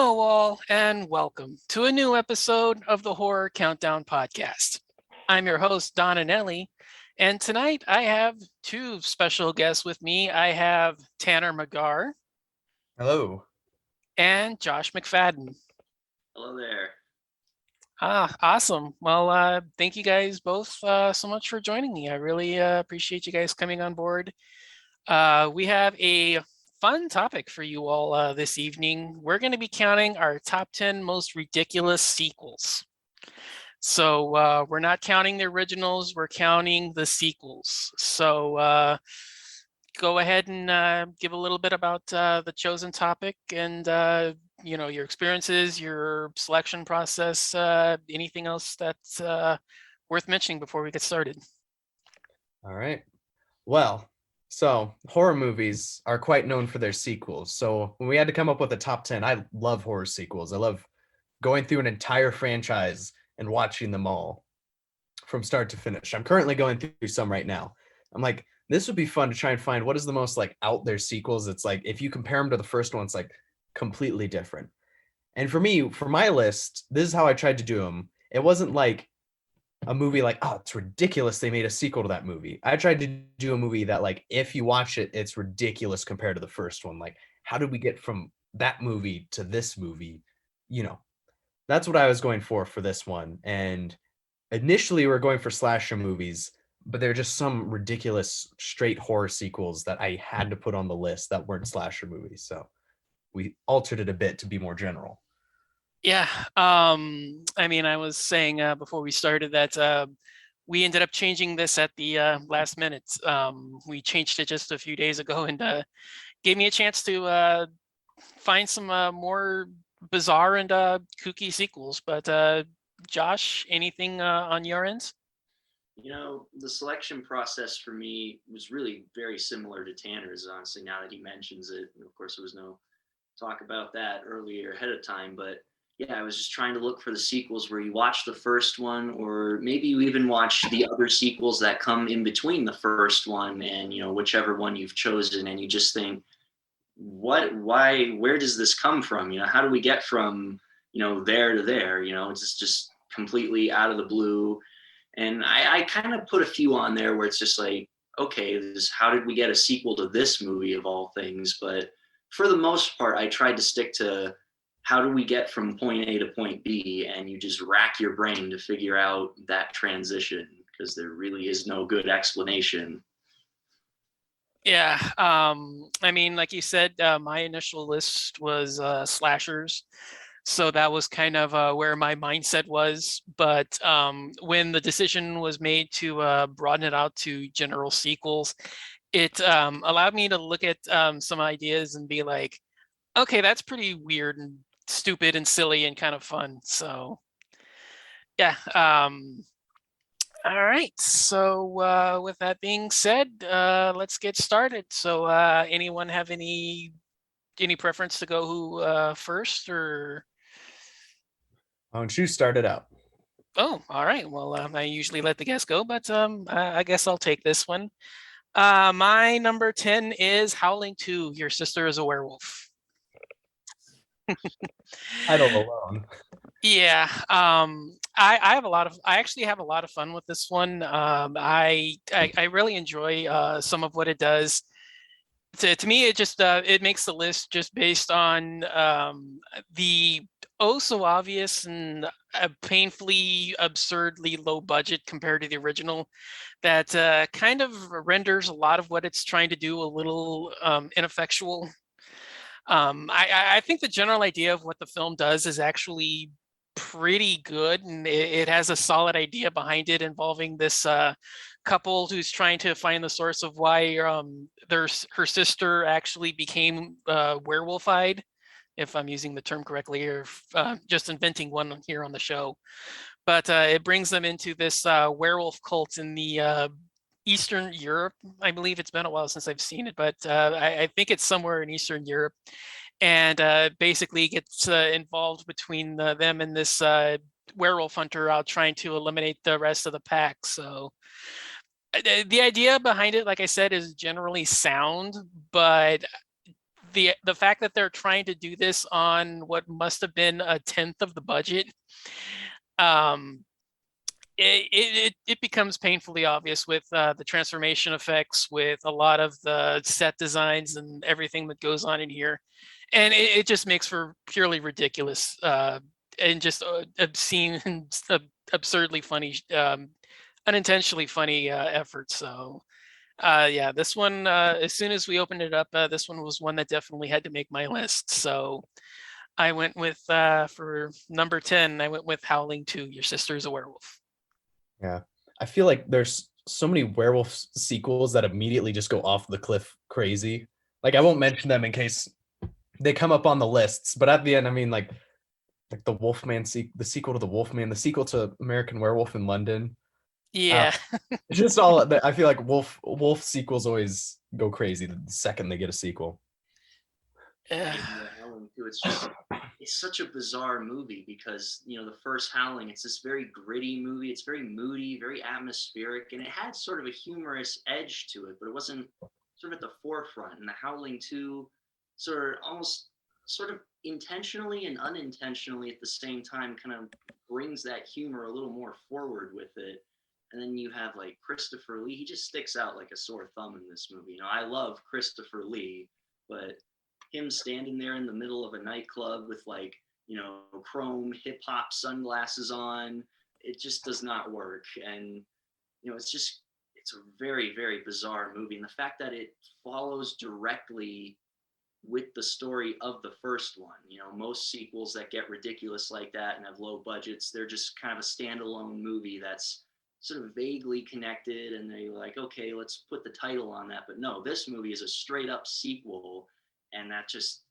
Hello, all, and welcome to a new episode of the Horror Countdown Podcast. I'm your host, Don Anelli, and tonight I have two special guests with me. I have Tanner McGarr Hello. and Josh McFadden. Hello there. Awesome. Well, thank you guys both so much for joining me. I really appreciate you guys coming on board. We have a fun topic for you all this evening. We're going to be counting our top 10 most ridiculous sequels. So we're not counting the originals, we're counting the sequels. So go ahead and give a little bit about the chosen topic and your experiences, your selection process, anything else that's worth mentioning before we get started. All right. Well, so horror movies are quite known for their sequels. So when we had to come up with a top 10, I love horror sequels. I love going through an entire franchise and watching them all from start to finish. I'm currently going through some right now. I'm like, this would be fun to try and find what is the most like out there sequels. It's like, if you compare them to the first one, it's like completely different. And for me, for my list, this is how I tried to do them. It wasn't like a movie like, oh, it's ridiculous they made a sequel to that movie. I tried to do a movie that, like, if you watch it, it's ridiculous compared to the first one. Like, how did we get from that movie to this movie? That's what I was going for this one. And initially, we were going for slasher movies, but they're just some ridiculous straight horror sequels that I had to put on the list that weren't slasher movies. So we altered it a bit to be more general. Yeah, I was saying before we started that we ended up changing this at the last minute. We changed it just a few days ago and gave me a chance to find some more bizarre and kooky sequels. But Josh, anything on your end? The selection process for me was really very similar to Tanner's, honestly, now that he mentions it. And of course, there was no talk about that earlier ahead of time, but yeah, I was just trying to look for the sequels where you watch the first one, or maybe you even watch the other sequels that come in between the first one and, whichever one you've chosen, and you just think, where does this come from? How do we get from, there to there? It's just completely out of the blue. And I kind of put a few on there where it's just like, okay, how did we get a sequel to this movie of all things? But for the most part, I tried to stick to how do we get from point A to point B, and you just rack your brain to figure out that transition because there really is no good explanation. Yeah, like you said, my initial list was slashers. So that was kind of where my mindset was. But when the decision was made to broaden it out to general sequels, it allowed me to look at some ideas and be like, okay, that's pretty weird and stupid and silly and kind of fun. So yeah. All right. So with that being said, let's get started. So anyone have any preference to go who first, or? Why don't you start it out? Oh, all right. Well, I usually let the guests go, but I guess I'll take this one. My number 10 is Howling 2, Your Sister is a Werewolf. Title alone. Yeah, I actually have a lot of fun with this one. I really enjoy some of what it does. To me, it just it makes the list just based on the oh so obvious and painfully absurdly low budget compared to the original that kind of renders a lot of what it's trying to do a little ineffectual. I think the general idea of what the film does is actually pretty good, and it has a solid idea behind it involving this couple who's trying to find the source of why her sister actually became werewolfied, if I'm using the term correctly, or just inventing one here on the show. But it brings them into this werewolf cult in the Eastern Europe. I believe it's been a while since I've seen it, but I think it's somewhere in Eastern Europe. And basically gets involved between them and this werewolf hunter out trying to eliminate the rest of the pack. So the idea behind it, like I said, is generally sound, but the fact that they're trying to do this on what must have been a tenth of the budget, um, it becomes painfully obvious with the transformation effects, with a lot of the set designs and everything that goes on in here, and it just makes for purely ridiculous and just obscene and absurdly funny, unintentionally funny efforts. So yeah, this one, as soon as we opened it up, this one was one that definitely had to make my list. So I went with for number 10, I went with Howling 2, Your Sister's a Werewolf. Yeah. I feel like there's so many werewolf sequels that immediately just go off the cliff crazy. Like I won't mention them in case they come up on the lists, but at the end, I mean like the Wolfman the sequel to the Wolfman, the sequel to American Werewolf in London. Yeah. It's just all I feel like wolf sequels always go crazy the second they get a sequel. Yeah. Howling too. It's such a bizarre movie because the first Howling, it's this very gritty movie. It's very moody, very atmospheric, and it had sort of a humorous edge to it, but it wasn't sort of at the forefront. And the Howling 2 sort of intentionally and unintentionally at the same time kind of brings that humor a little more forward with it. And then you have like Christopher Lee. He just sticks out like a sore thumb in this movie. I love Christopher Lee, but him standing there in the middle of a nightclub with like, chrome hip hop sunglasses on, it just does not work. And, it's a very, very bizarre movie. And the fact that it follows directly with the story of the first one, most sequels that get ridiculous like that and have low budgets, they're just kind of a standalone movie that's sort of vaguely connected, and they're like, okay, let's put the title on that. But no, this movie is a straight up sequel, and that just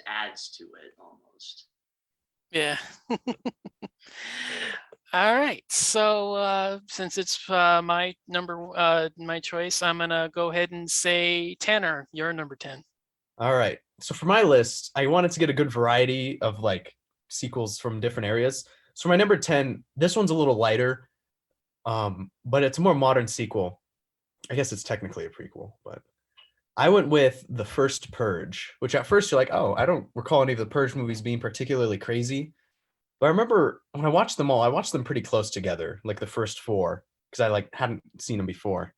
adds to it almost. Yeah. All right. So since it's my choice, I'm gonna go ahead and say Tanner, you're number 10. All right. So for my list, I wanted to get a good variety of like sequels from different areas. So for my number 10, this one's a little lighter. But it's a more modern sequel. I guess it's technically a prequel, but I went with The First Purge, which at first you're like, oh, I don't recall any of the Purge movies being particularly crazy. But I remember when I watched them all, I watched them pretty close together, like the first four, because I like hadn't seen them before.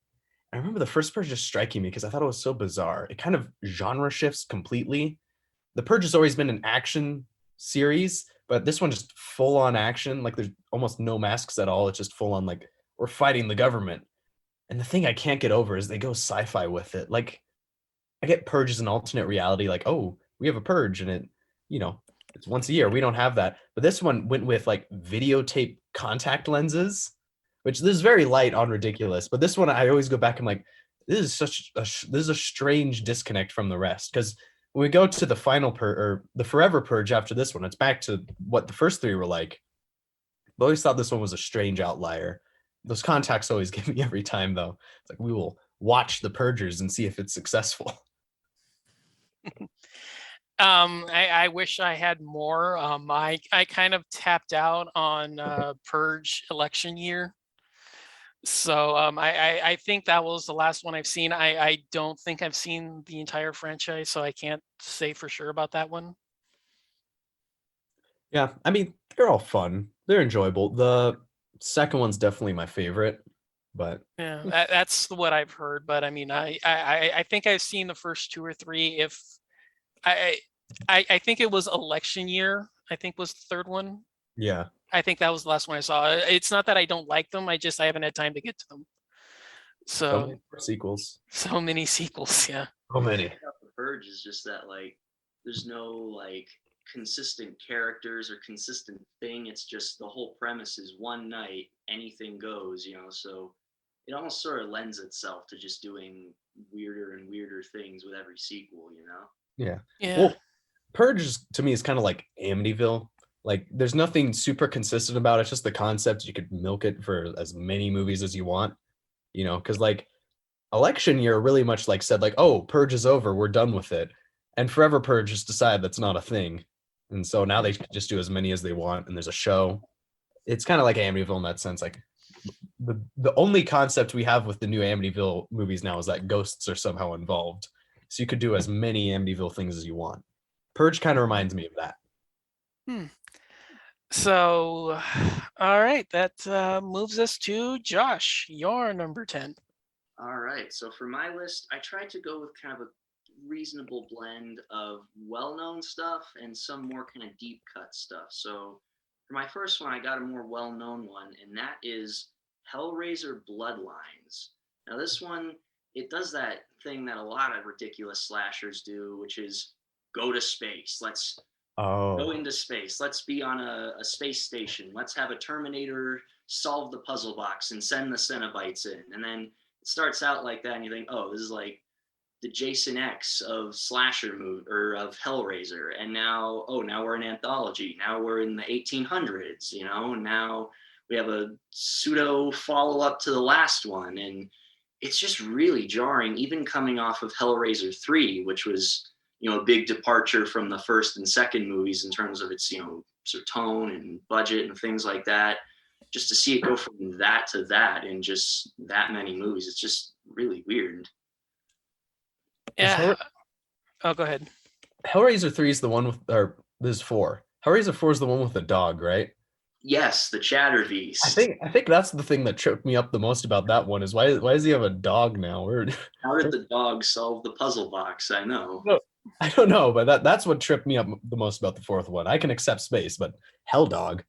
I remember The First Purge just striking me because I thought it was so bizarre. It kind of genre shifts completely. The Purge has always been an action series, but this one just full on action. Like there's almost no masks at all. It's just full on like we're fighting the government. And the thing I can't get over is they go sci-fi with it. Like I get Purge as an alternate reality, like, oh, we have a Purge and it, it's once a year. We don't have that. But this one went with like videotape contact lenses, which this is very light on ridiculous. But this one I always go back and like, this is a strange disconnect from the rest. Because when we go to the final Purge or the Forever Purge after this one, it's back to what the first three were like. I always thought this one was a strange outlier. Those contacts always give me every time, though. It's like we will watch the Purgers and see if it's successful. I wish I had more. I kind of tapped out on Purge election year. So I think that was the last one I've seen. I don't think I've seen the entire franchise, so I can't say for sure about that one. Yeah, I mean, they're all fun. They're enjoyable. The second one's definitely my favorite, but yeah, that's what I've heard. But I mean, I think I've seen the first two or three. If I think it was election year, I think was the third one. Yeah, I think that was the last one I saw. It's not that I don't like them. I haven't had time to get to them. So many sequels. So many sequels. Yeah. So many. The Purge is just that like there's no like consistent characters or consistent thing. It's just the whole premise is one night, anything goes, so it almost sort of lends itself to just doing weirder and weirder things with every sequel, Yeah. Yeah. Well, Purge to me is kind of like Amityville. Like there's nothing super consistent about it. It's just the concept. You could milk it for as many movies as you want, because like election year really much like said like, oh, Purge is over. We're done with it. And Forever Purge just decided that's not a thing. And so now they can just do as many as they want. And there's a show. It's kind of like Amityville in that sense. Like the only concept we have with the new Amityville movies now is that ghosts are somehow involved. so you could do as many Amityville things as you want. Purge kind of reminds me of that. So, all right, that moves us to Josh, your number 10. All right. So for my list, I tried to go with kind of a reasonable blend of well-known stuff and some more kind of deep cut stuff. So for my first one, I got a more well-known one, and that is Hellraiser Bloodlines. Now this one, it does that thing that a lot of ridiculous slashers do, which is go to space. Let's go into space. Let's be on a space station. Let's have a Terminator solve the puzzle box and send the Cenobites in. And then it starts out like that, and you think, oh, this is like the Jason X of slasher movie or of Hellraiser. And now, oh, now we're in anthology. Now we're in the 1800s, you know, and now we have a pseudo follow-up to the last one. And it's just really jarring, even coming off of Hellraiser 3, which was, you know, a big departure from the first and second movies in terms of its, you know, sort of tone and budget and things like that. Just to see it go from that to that in just that many movies, it's just really weird. Yeah. Oh, go ahead. Hellraiser 3 is the one with, or there's 4. Hellraiser 4 is the one with the dog, right? Yes, the Chatterbeast. I think that's the thing that tripped me up the most about that one is why does he have a dog now? How did the dog solve the puzzle box? I know. I don't know, but that's what tripped me up the most about the fourth one. I can accept space, but Hell Dog.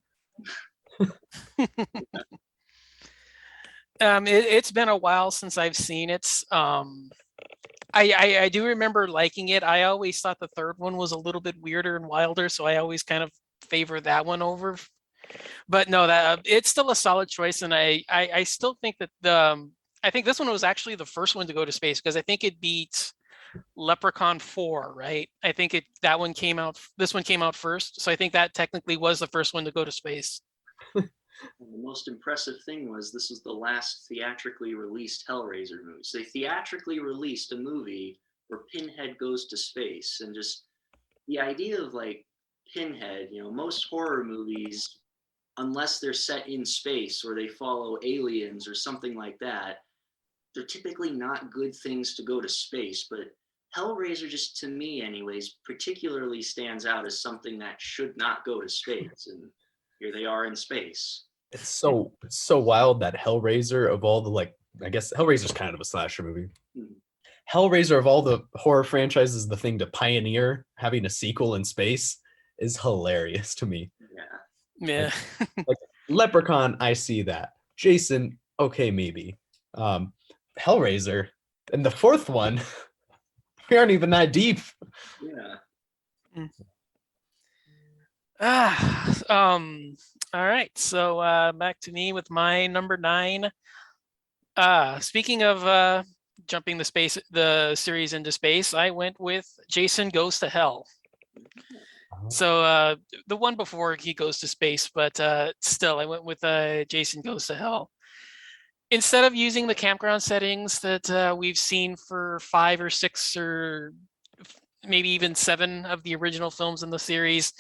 It's been a while since I've seen it. I do remember liking it. I always thought the third one was a little bit weirder and wilder, so I always kind of favor that one over. But no, that it's still a solid choice, and I still think that I think this one was actually the first one to go to space because I think it beat Leprechaun 4, right? I think this one came out first, so I think that technically was the first one to go to space. And the most impressive thing was this was the last theatrically released Hellraiser movie. So they theatrically released a movie where Pinhead goes to space, and just the idea of like Pinhead, you know, most horror movies, unless they're set in space or they follow aliens or something like that, they're typically not good things to go to space. But Hellraiser, just to me anyways, particularly stands out as something that should not go to space. And here they are in space. It's so wild that Hellraiser of all the, like, I guess Hellraiser's kind of a slasher movie. Hellraiser of all the horror franchises, the thing to pioneer having a sequel in space is hilarious to me. Yeah. Like Leprechaun, I see that. Jason, okay, maybe. Hellraiser, and the fourth one, we aren't even that deep. Yeah. All right. So back to me with my number 9. Speaking of jumping the series into space, I went with Jason Goes to Hell. So the one before he goes to space, but still, I went with Jason Goes to Hell. Instead of using the campground settings that we've seen for 5 or 6 or maybe even 7 of the original films in the series,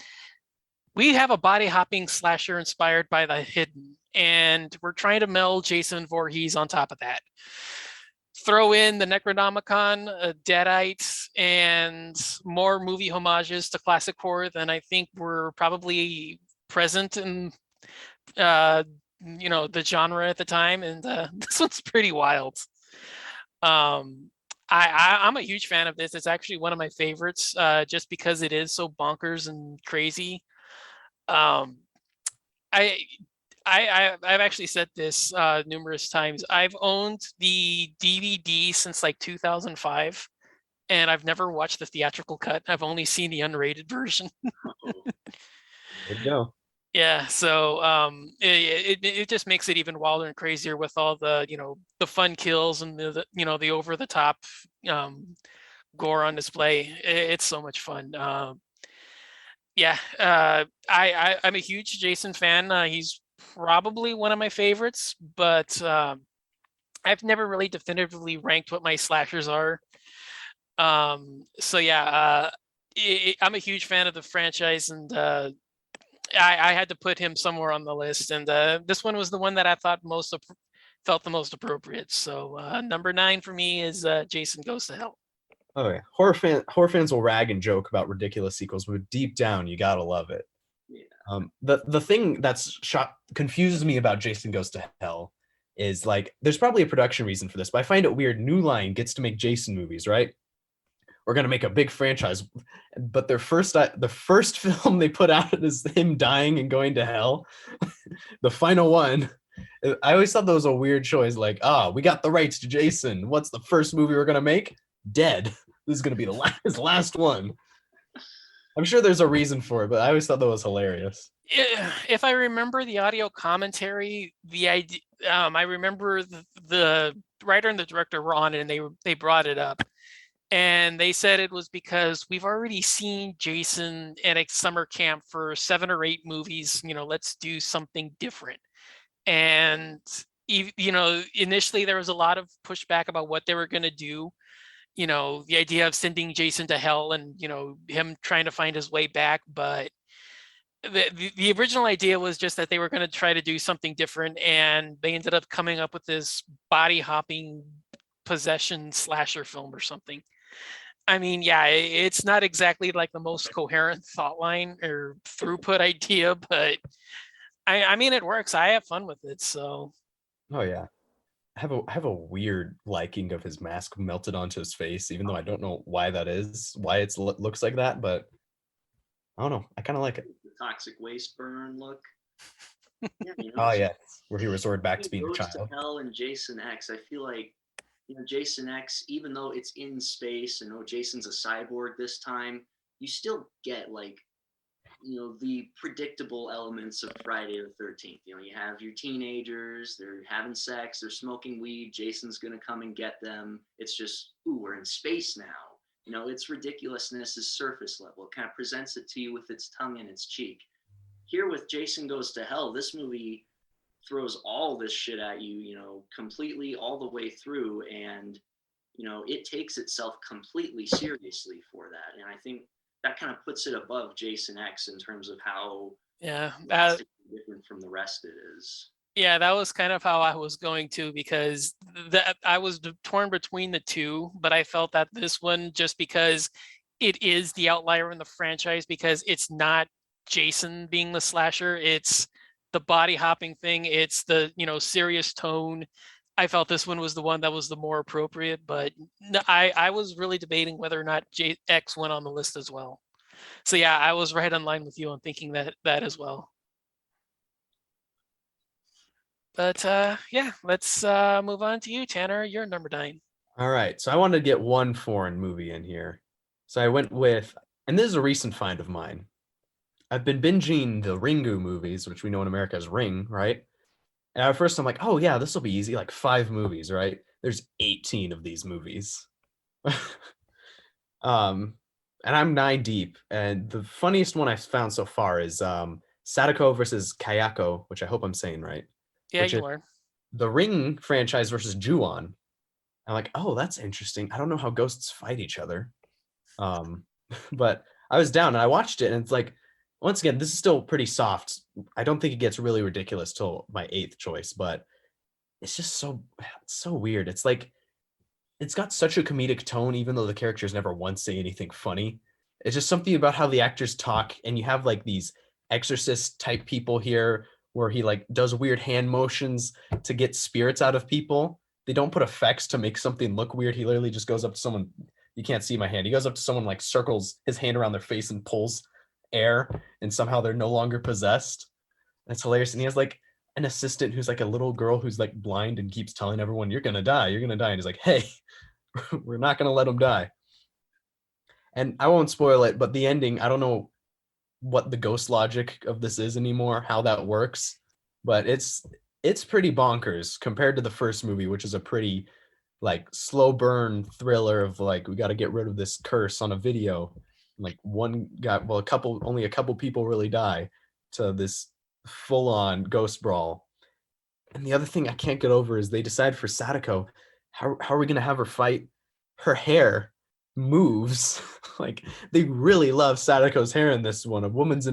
we have a body hopping slasher inspired by The Hidden, and we're trying to meld Jason Voorhees on top of that. Throw in the Necronomicon, Deadites, and more movie homages to classic horror than I think were probably present in the genre at the time, and this one's pretty wild. I'm a huge fan of this. It's actually one of my favorites, just because it is so bonkers and crazy. I've actually said this numerous times. I've owned the DVD since like 2005, and I've never watched the theatrical cut. I've only seen the unrated version. There you go. Yeah, so it just makes it even wilder and crazier with all the the fun kills and the over the top gore on display. It's so much fun. Yeah, I'm a huge Jason fan. He's probably one of my favorites, but I've never really definitively ranked what my slashers are. So yeah, I'm a huge fan of the franchise, and I had to put him somewhere on the list, and this one was the one that I thought felt the most appropriate. So number 9 for me is Jason Goes to Hell. Oh yeah, horror fans will rag and joke about ridiculous sequels, but deep down, you gotta love it. Yeah. The thing that's confuses me about Jason Goes to Hell is like there's probably a production reason for this, but I find it weird. New Line gets to make Jason movies, right? We're gonna make a big franchise, but the first film they put out is him dying and going to hell. The final one. I always thought that was a weird choice. Like, we got the rights to Jason. What's the first movie we're gonna make? Dead. This is gonna be his last one. I'm sure there's a reason for it, but I always thought that was hilarious. If I remember the audio commentary, the idea, I remember the writer and the director were on it, and they brought it up, and they said it was because we've already seen Jason at a summer camp for 7 or 8 movies. Let's do something different. And initially there was a lot of pushback about what they were going to do. The idea of sending Jason to hell and him trying to find his way back, but the original idea was just that they were going to try to do something different, and they ended up coming up with this body hopping possession slasher film or something. I mean, yeah, it's not exactly like the most coherent thought line or throughput idea, but I mean, it works. I have fun with it. So, oh yeah, I have a weird liking of his mask melted onto his face, even though I don't know why that is, why it looks like that, but I don't know. I kind of like it. The toxic waste burn look. Yeah, Oh yeah, where he resorted back to being a Goes child. to Hell and Jason X. I feel like Jason X, even though it's in space and Jason's a cyborg this time, you still get like the predictable elements of Friday the 13th. You have your teenagers, they're having sex, they're smoking weed, Jason's gonna come and get them. It's just, ooh, we're in space now. Its ridiculousness is surface level. It kind of presents it to you with its tongue in its cheek. Here with Jason Goes to Hell, this movie throws all this shit at you, completely all the way through, and it takes itself completely seriously for that. And I think that kind of puts it above Jason X in terms of how different from the rest it is. Yeah, that was kind of how I was going to, because I was torn between the two, but I felt that this one, just because it is the outlier in the franchise, because it's not Jason being the slasher, it's the body hopping thing, it's the serious tone. I felt this one was the one that was the more appropriate, but I was really debating whether or not X went on the list as well. So yeah, I was right on line with you on thinking that as well. But yeah, let's move on to you, Tanner. You're number 9. All right, so I wanted to get one foreign movie in here. So I went with, and this is a recent find of mine. I've been binging the Ringu movies, which we know in America as Ring, right? And at first I'm like, oh yeah, this will be easy, like 5 movies, right? There's 18 of these movies. And I'm 9 deep. And the funniest one I've found so far is Sadako versus Kayako, which I hope I'm saying right. Yeah, you are. The Ring franchise versus Ju-on. I'm like, oh, that's interesting. I don't know how ghosts fight each other. But I was down and I watched it, and it's like, once again, this is still pretty soft. I don't think it gets really ridiculous till my 8th choice, but it's just so weird. It's like, it's got such a comedic tone, even though the characters never once say anything funny. It's just something about how the actors talk, and you have like these exorcist type people here where he like does weird hand motions to get spirits out of people. They don't put effects to make something look weird. He literally just goes up to someone. You can't see my hand. He goes up to someone, like circles his hand around their face and pulls air, and somehow they're no longer possessed. That's hilarious. And he has like an assistant who's like a little girl who's like blind and keeps telling everyone, you're gonna die, you're gonna die. And he's like, hey, we're not gonna let him die. And I won't spoil it, but the ending, I don't know what the ghost logic of this is anymore, how that works, but it's pretty bonkers compared to the first movie, which is a pretty like slow burn thriller of like, we got to get rid of this curse on a video. Like one guy, well, only a couple people really die, to this full on ghost brawl. And the other thing I can't get over is they decide for Sadako, how are we going to have her fight? Her hair moves. Like, they really love Sadako's hair in this one. A woman's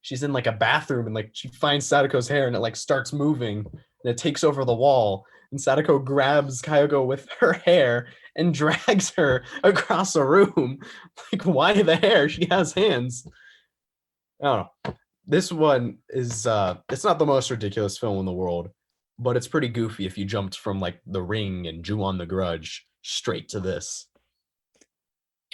she's in like a bathroom, and like she finds Sadako's hair and it like starts moving and it takes over the wall. And Sadako grabs Kyogo with her hair and drags her across a room. Like, why the hair? She has hands. I don't know. This one is it's not the most ridiculous film in the world, but it's pretty goofy if you jumped from like The Ring and Ju-on the Grudge straight to this.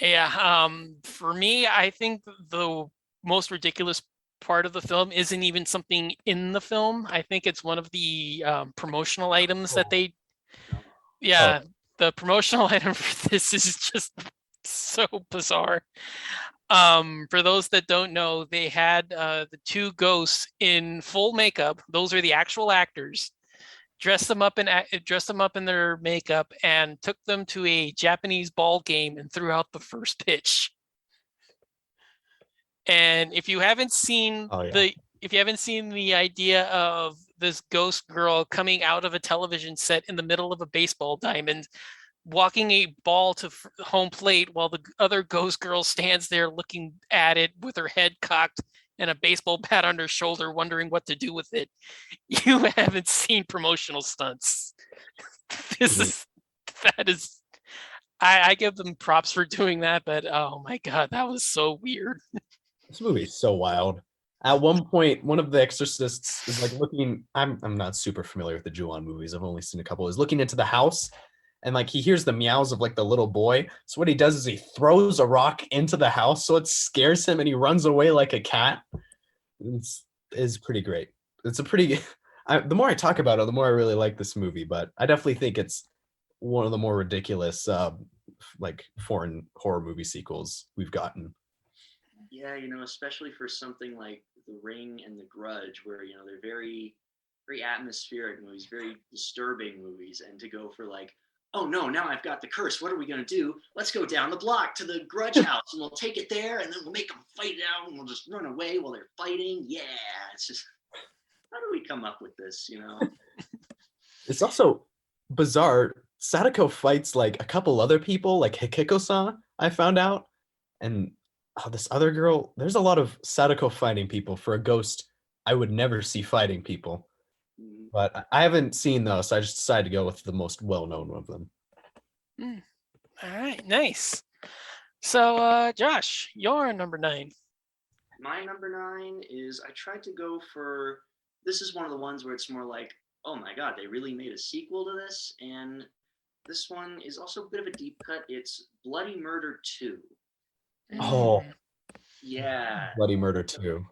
Yeah, for me, I think the most ridiculous part of the film isn't even something in the film. I think it's one of the promotional items that they, yeah, Oh. the promotional item for this is just so bizarre. For those that don't know, they had the two ghosts in full makeup. Those are the actual actors. Dressed them up in their makeup and took them to a Japanese ball game and threw out the first pitch. And if you haven't seen Oh, yeah. the idea of this ghost girl coming out of a television set in the middle of a baseball diamond, walking a ball to home plate while the other ghost girl stands there looking at it with her head cocked and a baseball bat on her shoulder, wondering what to do with it, you haven't seen promotional stunts. This is that is I give them props for doing that, but oh my god, that was so weird. This movie is so wild. At one point, one of the exorcists is like looking. I'm not super familiar with the Ju-on movies. I've only seen a couple. Is looking into the house, and like he hears the meows of like the little boy. So what he does is he throws a rock into the house, so it scares him, and he runs away like a cat. Is pretty great. It's a pretty. The more I talk about it, the more I really like this movie. But I definitely think it's one of the more ridiculous, like foreign horror movie sequels we've gotten. Yeah, especially for something like The Ring and The Grudge, where they're very, very atmospheric movies, very disturbing movies, and to go for like, oh no, now I've got the curse. What are we gonna do? Let's go down the block to the Grudge house, and we'll take it there, and then we'll make them fight it out, and we'll just run away while they're fighting. Yeah, it's just, how do we come up with this? It's also bizarre. Sadako fights like a couple other people, like Hikiko-san, I found out. And this other girl, there's a lot of Sadako fighting people for a ghost I would never see fighting people. But I haven't seen those, so I just decided to go with the most well-known of them. All right, nice. So, Josh, your number 9. My number 9 is, I tried to go for, this is one of the ones where it's more like, oh my god, they really made a sequel to this, and this one is also a bit of a deep cut. It's Bloody Murder 2. Oh, yeah. Bloody Murder 2.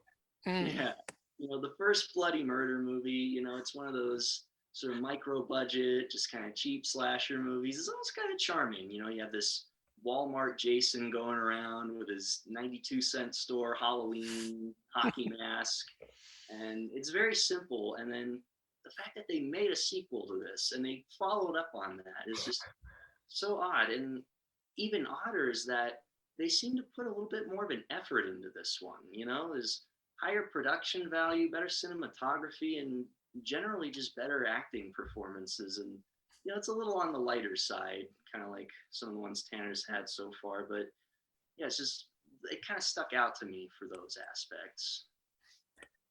Yeah. The first Bloody Murder movie, it's one of those sort of micro budget, just kind of cheap slasher movies. It's almost kind of charming. You have this Walmart Jason going around with his 92-cent store Halloween hockey mask. And it's very simple. And then the fact that they made a sequel to this and they followed up on that is just so odd. And even odder is that they seem to put a little bit more of an effort into this one. There's higher production value, better cinematography, and generally just better acting performances. And it's a little on the lighter side, kind of like some of the ones Tanner's had so far. But yeah, it kind of stuck out to me for those aspects.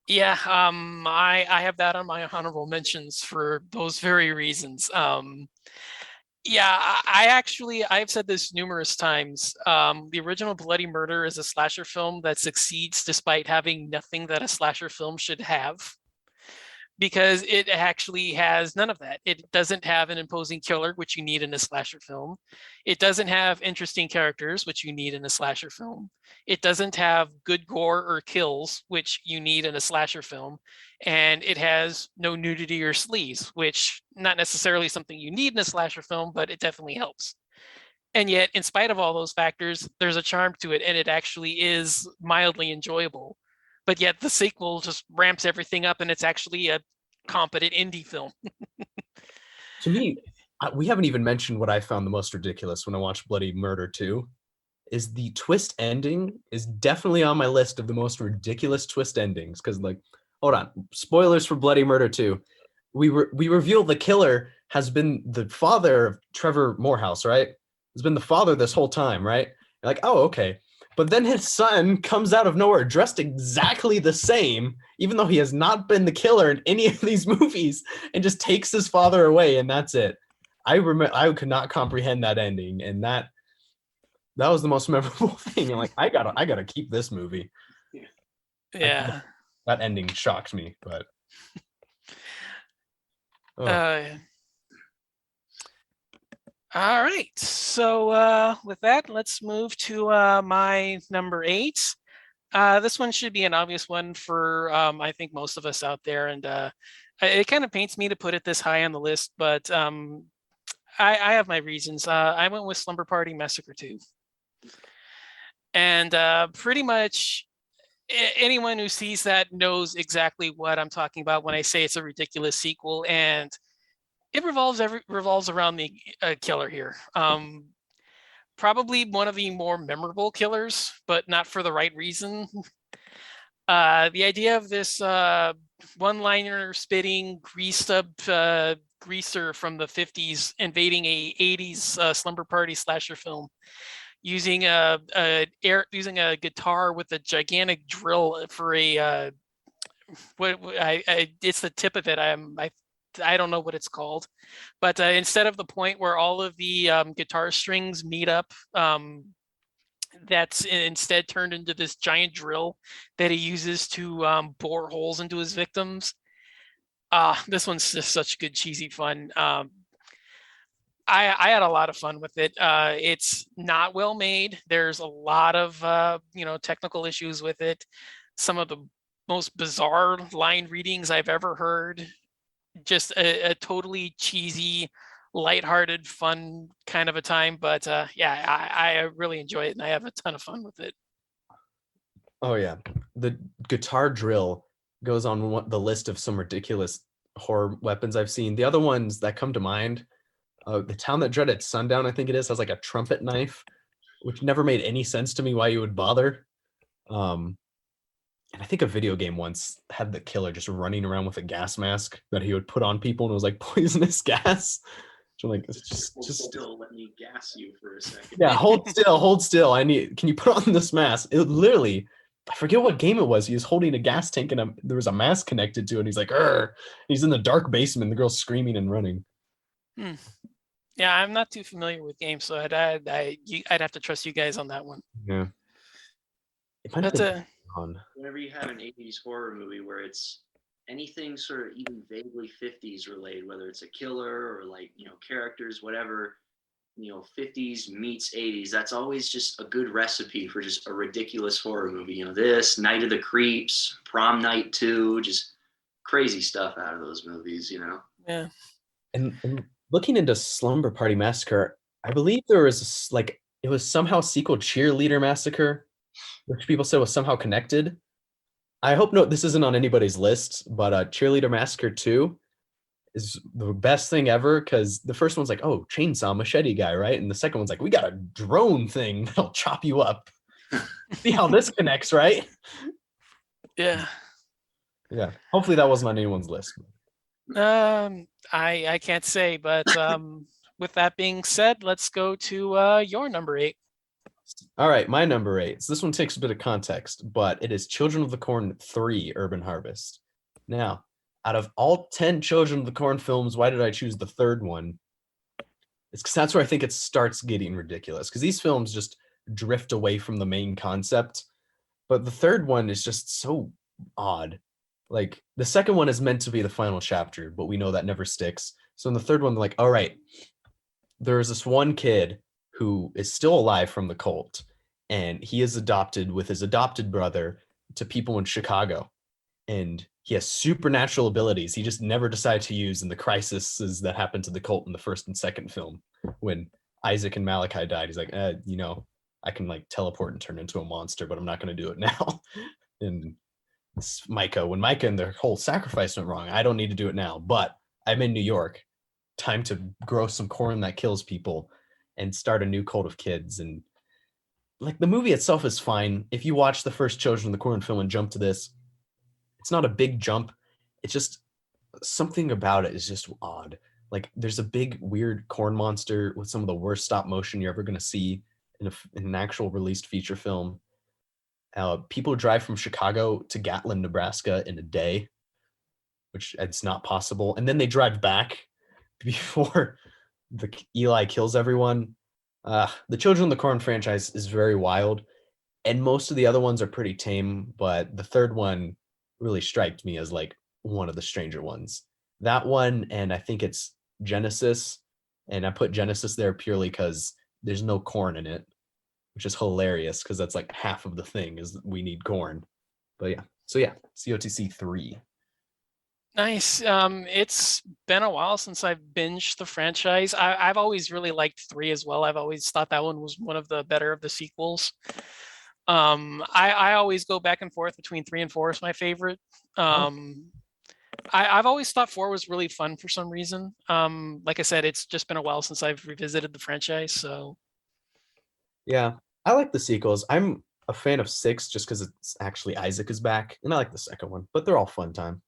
Yeah, I have that on my honorable mentions for those very reasons. Yeah, I've said this numerous times. The original Bloody Murder is a slasher film that succeeds despite having nothing that a slasher film should have, because it actually has none of that. It doesn't have an imposing killer, which you need in a slasher film. It doesn't have interesting characters, which you need in a slasher film. It doesn't have good gore or kills, which you need in a slasher film. And it has no nudity or sleaze, which not necessarily something you need in a slasher film, but it definitely helps. And yet, in spite of all those factors, there's a charm to it, and it actually is mildly enjoyable. But yet the sequel just ramps everything up, and it's actually a competent indie film. To me, we haven't even mentioned what I found the most ridiculous when I watched Bloody Murder 2. Is the twist ending is definitely on my list of the most ridiculous twist endings. Because, like, hold on, spoilers for Bloody Murder 2. We reveal the killer has been the father of Trevor Morehouse, right? Has been the father this whole time, right? You're like, oh, okay. But then his son comes out of nowhere dressed exactly the same, even though he has not been the killer in any of these movies, and just takes his father away, and that's it. I could not comprehend that ending, and that was the most memorable thing. I'm like, I gotta keep this movie. Yeah. That ending shocked me, but All right. So with that, let's move to my number 8. This one should be an obvious one for I think most of us out there, and it kind of pains me to put it this high on the list, but I have my reasons. I went with Slumber Party Massacre 2, and pretty much anyone who sees that knows exactly what I'm talking about when I say it's a ridiculous sequel, and it revolves around the killer here. Probably one of the more memorable killers, but not for the right reason. The idea of this one-liner spitting greased up greaser from the 50s invading a 80s slumber party slasher film using a guitar with a gigantic drill for a it's the tip of it. I don't know what it's called, but instead of the point where all of the guitar strings meet up, that's instead turned into this giant drill that he uses to bore holes into his victims. This one's just such good cheesy fun. I had a lot of fun with it. It's not well made. There's a lot of technical issues with it. Some of the most bizarre line readings I've ever heard. Just a totally cheesy, lighthearted, fun kind of a time. But I really enjoy it, and I have a ton of fun with it. oh yeah, the guitar drill goes on the list of some ridiculous horror weapons I've seen. The other ones that come to mind, The Town That Dreaded Sundown, I think it is, has like a trumpet knife, which never made any sense to me why you would bother. And I think a video game once had the killer just running around with a gas mask that he would put on people, and it was like poisonous gas. So I'm like, it's just still let me gas you for a second. Yeah, hold still. Can you put on this mask? It literally, I forget what game it was. He was holding a gas tank and there was a mask connected to it. And he's like, "Urgh." He's in the dark basement. The girl's screaming and running. Yeah, I'm not too familiar with games, so I'd have to trust you guys on that one. Yeah. It might have been on. Whenever you have an 80s horror movie where it's anything sort of even vaguely 50s related, whether it's a killer or like, characters, whatever, 50s meets 80s, that's always just a good recipe for just a ridiculous horror movie. This, Night of the Creeps, Prom Night 2, just crazy stuff out of those movies, Yeah. And looking into Slumber Party Massacre, I believe there was it was somehow sequel Cheerleader Massacre, which people said was somehow connected. I hope this isn't on anybody's list, but Cheerleader Massacre 2 is the best thing ever, because the first one's like, oh, chainsaw machete guy, right? And the second one's like, we got a drone thing that'll chop you up. See how this connects, right? Yeah. Yeah. Hopefully that wasn't on anyone's list. I can't say, but with that being said, let's go to your number 8. All right, my number 8. So this one takes a bit of context, but it is Children of the Corn 3: Urban Harvest. Now, out of all 10 Children of the Corn films, why did I choose the third one? It's because that's where I think it starts getting ridiculous, because these films just drift away from the main concept. But the third one is just so odd. Like, the second one is meant to be the final chapter, but we know that never sticks. So in the third one, they're like, all right, there's this one kid who is still alive from the cult, and he is adopted with his adopted brother to people in Chicago. And he has supernatural abilities he just never decided to use in the crises that happened to the cult in the first and second film. When Isaac and Malachi died, he's like, I can like teleport and turn into a monster, but I'm not going to do it now. And when Micah and their whole sacrifice went wrong, I don't need to do it now, but I'm in New York. Time to grow some corn that kills people and start a new cult of kids. And like, the movie itself is fine. If you watch the first Children of the Corn film and jump to this, it's not a big jump. It's just something about it is just odd. Like, there's a big weird corn monster with some of the worst stop motion you're ever going to see. in an actual released feature film. People drive from Chicago to Gatlin, Nebraska in a day, which it's not possible. And then they drive back before Eli kills everyone. The Children of the Corn franchise is very wild, and most of the other ones are pretty tame, but the third one really striked me as like one of the stranger ones. That one, and I think it's Genesis, and I put Genesis there purely because there's no corn in it, which is hilarious because that's like half of the thing is we need corn. But yeah, so yeah, COTC 3. Nice. It's been a while since I've binged the franchise. I've always really liked 3 as well. I've always thought that one was one of the better of the sequels. I always go back and forth between 3 and 4 is my favorite. I've always thought 4 was really fun for some reason. Like I said, it's just been a while since I've revisited the franchise. So Yeah, I like the sequels. I'm a fan of 6 just because it's actually Isaac is back, and I like the second one, but they're all fun time.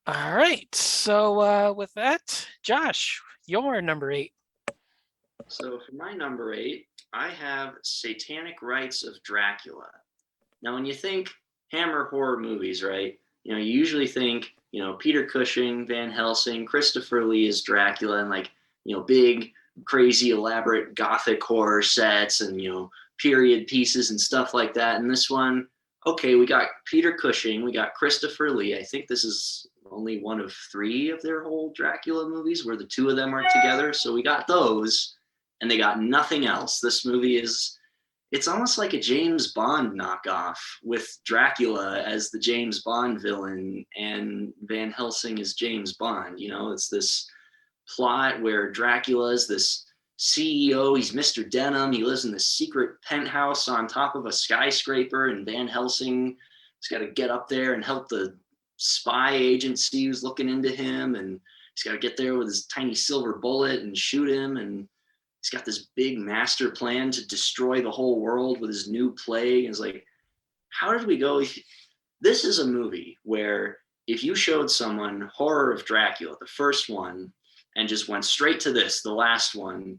all right. So with that, Josh, your number 8. So for my number 8, I have Satanic Rites of Dracula. Now, when you think Hammer horror movies, right? You usually think, Peter Cushing, Van Helsing, Christopher Lee as Dracula, and like, big, crazy, elaborate gothic horror sets and, period pieces and stuff like that. And this one, okay, we got Peter Cushing, we got Christopher Lee. I think this is only one of 3 of their whole Dracula movies where the 2 of them are together. So we got those, and they got nothing else. This movie it's almost like a James Bond knockoff with Dracula as the James Bond villain and Van Helsing as James Bond. It's this plot where Dracula is this CEO. He's Mr. Denham. He lives in this secret penthouse on top of a skyscraper, and Van Helsing has got to get up there and help the spy agency who's looking into him. And he's got to get there with his tiny silver bullet and shoot him. And he's got this big master plan to destroy the whole world with his new plague. And it's like, how did we go? This is a movie where if you showed someone Horror of Dracula, the first one, and just went straight to this, the last one,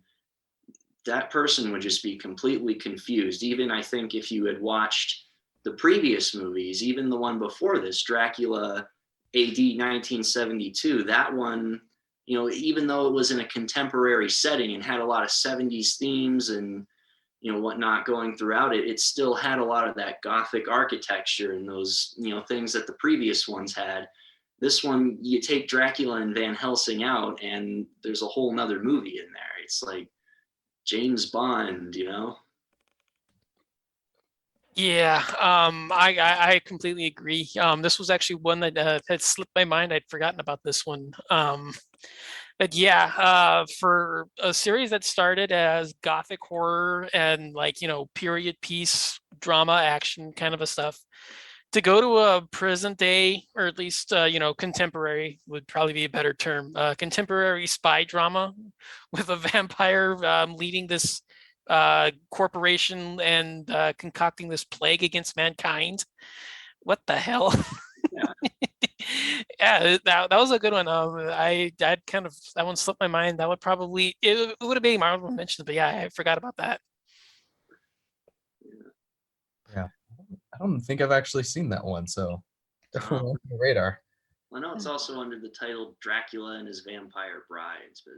that person would just be completely confused. Even I think if you had watched the previous movies, even the one before this, Dracula AD 1972, that one, even though it was in a contemporary setting and had a lot of 70s themes and, whatnot going throughout it, it still had a lot of that Gothic architecture and those, things that the previous ones had. This one, you take Dracula and Van Helsing out and there's a whole nother movie in there. It's like James Bond. Yeah, I completely agree. This was actually one that had slipped my mind. I'd forgotten about this one. But yeah, for a series that started as gothic horror and like, period piece drama action kind of a stuff, to go to a present day, or at least, contemporary would probably be a better term, contemporary spy drama with a vampire leading this corporation and concocting this plague against mankind. What the hell? Yeah. Yeah, that was a good one. I'd kind of, that one slipped my mind. That would probably, it would have been my honorable mention, but yeah, I forgot about that. Yeah, I don't think I've actually seen that one, so definitely on the radar. I know it's also under the title Dracula and His Vampire Brides, but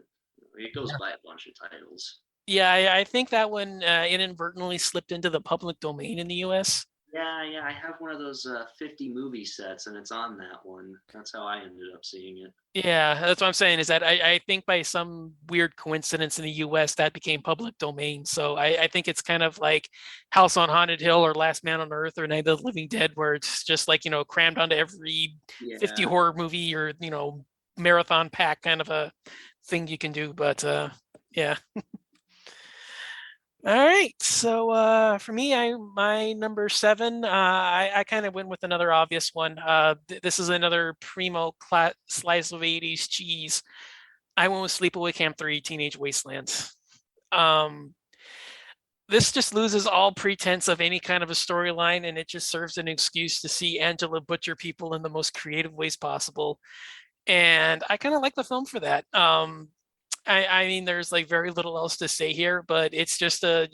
it goes by a bunch of titles. Yeah, I think that one inadvertently slipped into the public domain in the US. Yeah, I have one of those 50 movie sets, and it's on that one. That's how I ended up seeing it. Yeah, that's what I'm saying, is that I think by some weird coincidence in the US that became public domain. So I think it's kind of like House on Haunted Hill or Last Man on Earth or Night of the Living Dead, where it's just like, crammed onto every 50 horror movie or, marathon pack kind of a thing you can do. But yeah. All right, so for me, my number 7, I kind of went with another obvious one. This is another primo slice of 80s cheese. I went with Sleepaway Camp 3: Teenage Wasteland. This just loses all pretense of any kind of a storyline, and it just serves an excuse to see Angela butcher people in the most creative ways possible. And I kind of like the film for that. I mean, there's like very little else to say here, but it's just a,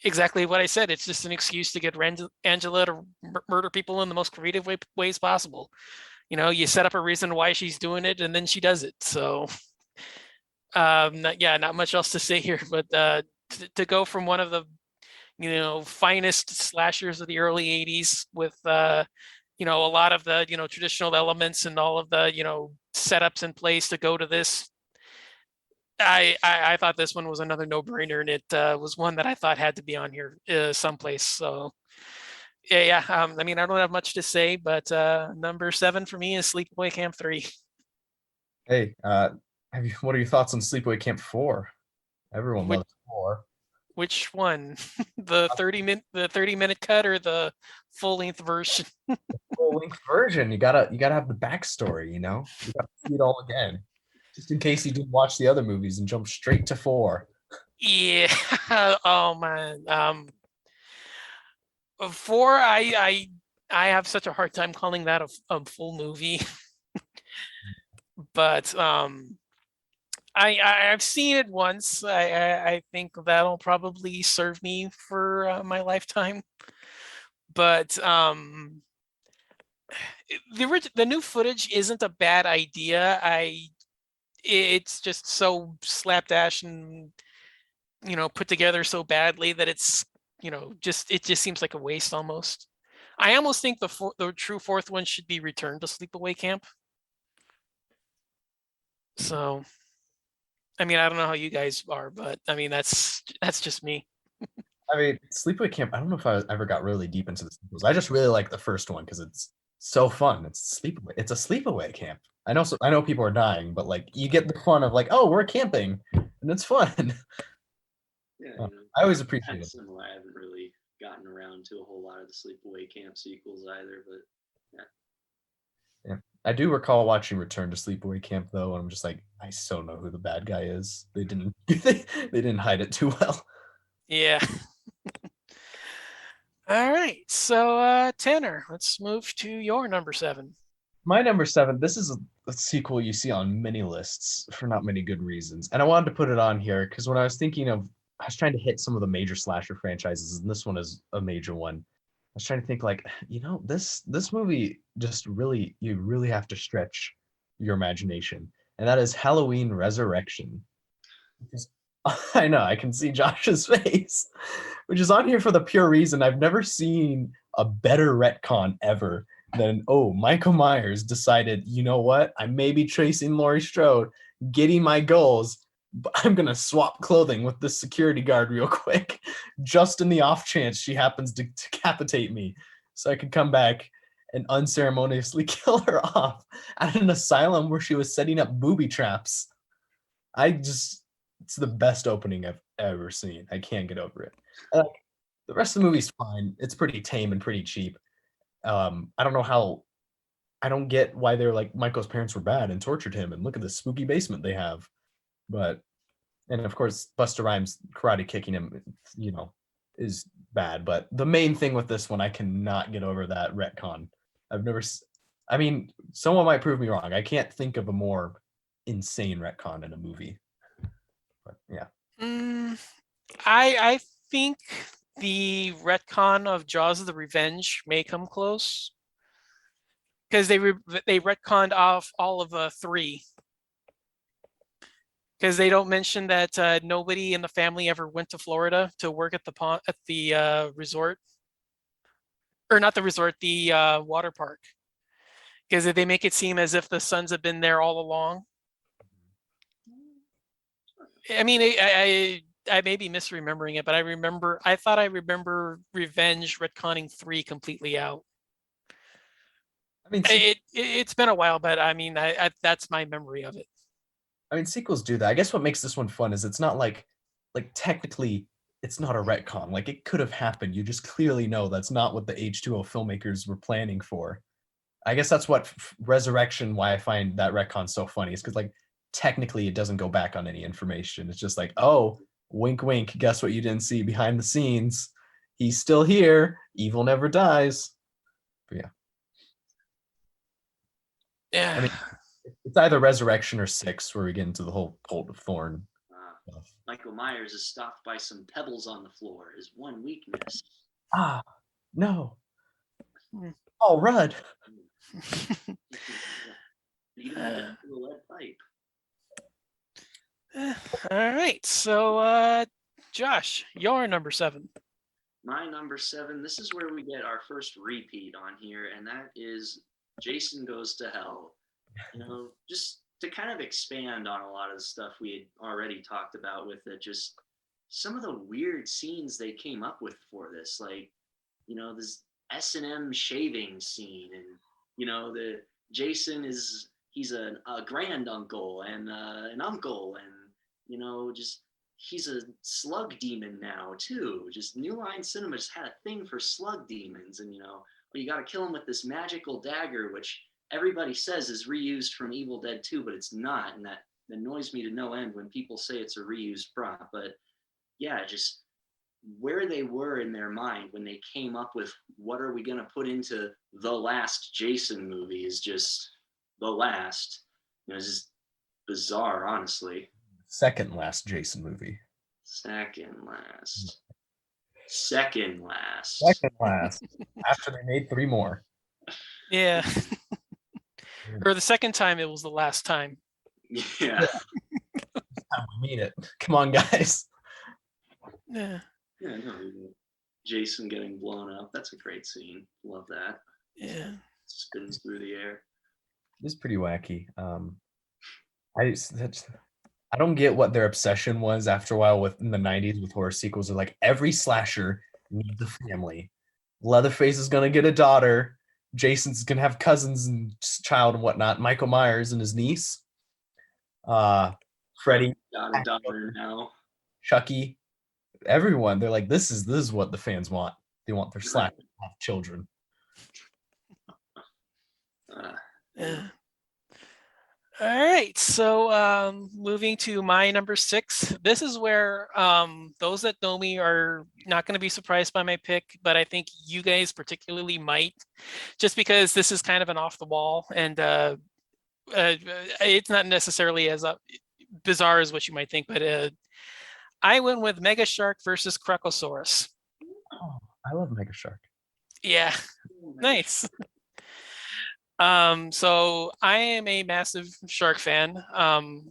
exactly what I said. It's just an excuse to get Angela to murder people in the most creative ways possible. You set up a reason why she's doing it, and then she does it. So, not much else to say here, but to go from one of the finest slashers of the early 80s with a lot of the traditional elements and all of the setups in place to go to this. I thought this one was another no-brainer, and it was one that I thought had to be on here someplace. So yeah. I mean, I don't have much to say, but number 7 for me is Sleepaway Camp 3. Hey, what are your thoughts on Sleepaway Camp 4? Everyone Which, loves 4. which one? The 30-minute cut or the full-length version? Full-length version. You gotta have the backstory. You gotta see it all again, just in case you didn't watch the other movies and jump straight to 4. Yeah. Oh man. 4, I have such a hard time calling that a full movie. But I've seen it once. I think that'll probably serve me for my lifetime. But the new footage isn't a bad idea. It's just so slapdash and put together so badly that it's it just seems like a waste almost. I almost think the true fourth one should be Return to Sleepaway Camp. So, I mean, I don't know how you guys are, but I mean that's just me. I mean, Sleepaway Camp. I don't know if I ever got really deep into the sequels. I just really like the first one because it's so fun. It's a sleepaway camp. I know people are dying, but like you get the fun of like, oh, we're camping, and it's fun. Yeah, I always kind appreciate of it. similar. I haven't really gotten around to a whole lot of the Sleepaway Camp sequels either, but Yeah, I do recall watching Return to Sleepaway Camp though, and I'm just like, I so know who the bad guy is. They didn't they didn't hide it too well. Yeah. All right. So, Tanner, let's move to your number 7. My number 7. This is a sequel you see on many lists for not many good reasons, and I wanted to put it on here because when I was thinking of, I was trying to hit some of the major slasher franchises, and this one is a major one. I was trying to think like, this movie just really, you really have to stretch your imagination, and that is Halloween Resurrection. Because I know I can see Josh's face, which is on here for the pure reason I've never seen a better retcon ever than, oh, Michael Myers decided, you know what? I may be tracing Laurie Strode, getting my goals, but I'm gonna swap clothing with this security guard real quick, just in the off chance she happens to decapitate me, so I could come back and unceremoniously kill her off at an asylum where she was setting up booby traps. It's the best opening I've ever seen. I can't get over it. The rest of the movie's fine. It's pretty tame and pretty cheap. I don't know how. I don't get why they're like Michael's parents were bad and tortured him, and look at the spooky basement they have. But and of course Busta Rhymes karate kicking him, is bad. But the main thing with this one, I cannot get over that retcon. I've never. I mean, someone might prove me wrong. I can't think of a more insane retcon in a movie. But yeah. I think the retcon of Jaws of the Revenge may come close because they retconned off all of 3 because they don't mention that nobody in the family ever went to Florida to work at the resort, or not the resort, the water park, because they make it seem as if the sons have been there all along. I mean, I may be misremembering it, but I thought I remember Revenge retconning 3 completely out. I mean, It's been a while, but I mean, that's my memory of it. I mean, sequels do that. I guess what makes this one fun is it's not like technically it's not a retcon. Like it could have happened. You just clearly know that's not what the H2O filmmakers were planning for. I guess that's what Resurrection, why I find that retcon so funny, is because like technically it doesn't go back on any information. It's just like, oh, wink, wink. Guess what you didn't see behind the scenes? He's still here. Evil never dies. But yeah. Yeah. I mean, It's either Resurrection or 6 where we get into the whole Cult of Thorn stuff. Michael Myers is stopped by some pebbles on the floor. His one weakness. Ah, no. Hmm. Oh, Rudd. Beat him with a lead pipe. All right. So, Josh, your number 7. My number 7, this is where we get our first repeat on here, and that is Jason Goes to Hell. You know, just to kind of expand on a lot of the stuff we had already talked about with it, just some of the weird scenes they came up with for this, like, you know, this S&M shaving scene, and, you know, the Jason he's a grand uncle and an uncle, and, you know, just he's a slug demon now too. Just New Line Cinema just had a thing for slug demons, and, you know, well, you got to kill him with this magical dagger, which everybody says is reused from Evil Dead 2, but it's not, and that annoys me to no end when people say it's a reused prop. But yeah, just where they were in their mind when they came up with what are we going to put into the last Jason movie is just the last. You know, it's just bizarre, honestly. Second last Jason movie. Second last. Second last. Second last. After they made 3 more. Yeah. Or the second time, it was the last time. Yeah. We mean it. Come on, guys. Yeah. Yeah, no, Jason getting blown up. That's a great scene. Love that. Yeah. Spins through the air. It's pretty wacky. I don't get what their obsession was after a while in the 90s with horror sequels. They're like, every slasher needs a family. Leatherface is gonna get a daughter. Jason's gonna have cousins and child and whatnot. Michael Myers and his niece. Freddy, Got a daughter now. Chucky, everyone. They're like, this is what the fans want. They want their slasher to have children. Yeah. All right, so moving to my number 6. This is where those that know me are not going to be surprised by my pick, but I think you guys particularly might, just because this is kind of an off the wall, and it's not necessarily as bizarre as what you might think, but I went with Mega Shark versus Crocosaurus. Oh, I love Mega Shark. Yeah, nice. So I am a massive shark fan.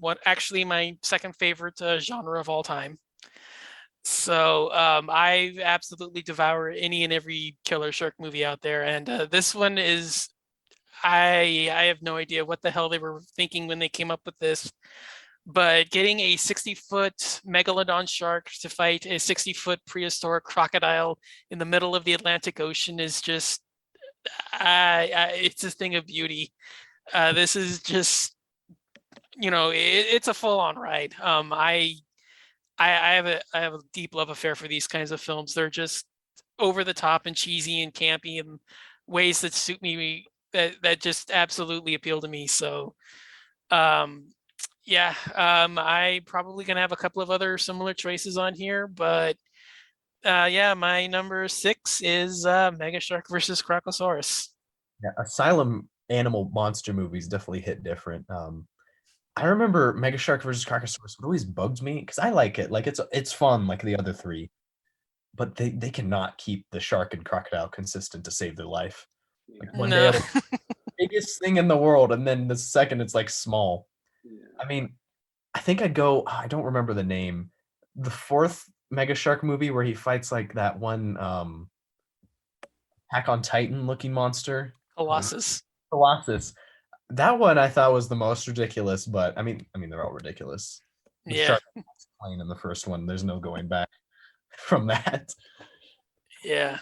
What actually my second favorite genre of all time. So I absolutely devour any and every killer shark movie out there, and this one is I have no idea what the hell they were thinking when they came up with this. But getting a 60-foot megalodon shark to fight a 60-foot prehistoric crocodile in the middle of the Atlantic Ocean is just it's a thing of beauty. This is just, you know, it's a full-on ride. I have a deep love affair for these kinds of films. They're just over the top and cheesy and campy in ways that suit me, that just absolutely appeal to me. So yeah, I probably gonna have a couple of other similar choices on here, but yeah, my number 6 is Mega Shark versus Crocosaurus. Yeah, Asylum animal monster movies definitely hit different. I remember Mega Shark versus Crocosaurus. What always bugged me, because I like it. Like it's fun, like the other 3, but they cannot keep the shark and crocodile consistent to save their life. Like one day, No. the biggest thing in the world, and then the second it's like small. Yeah. I mean, I think I'd go. I don't remember the name. The 4th Mega Shark movie where he fights like that one Attack on Titan looking monster. Colossus. Colossus. That one I thought was the most ridiculous, but I mean they're all ridiculous. The Yeah. shark plane in the first one, there's no going back from that. Yeah.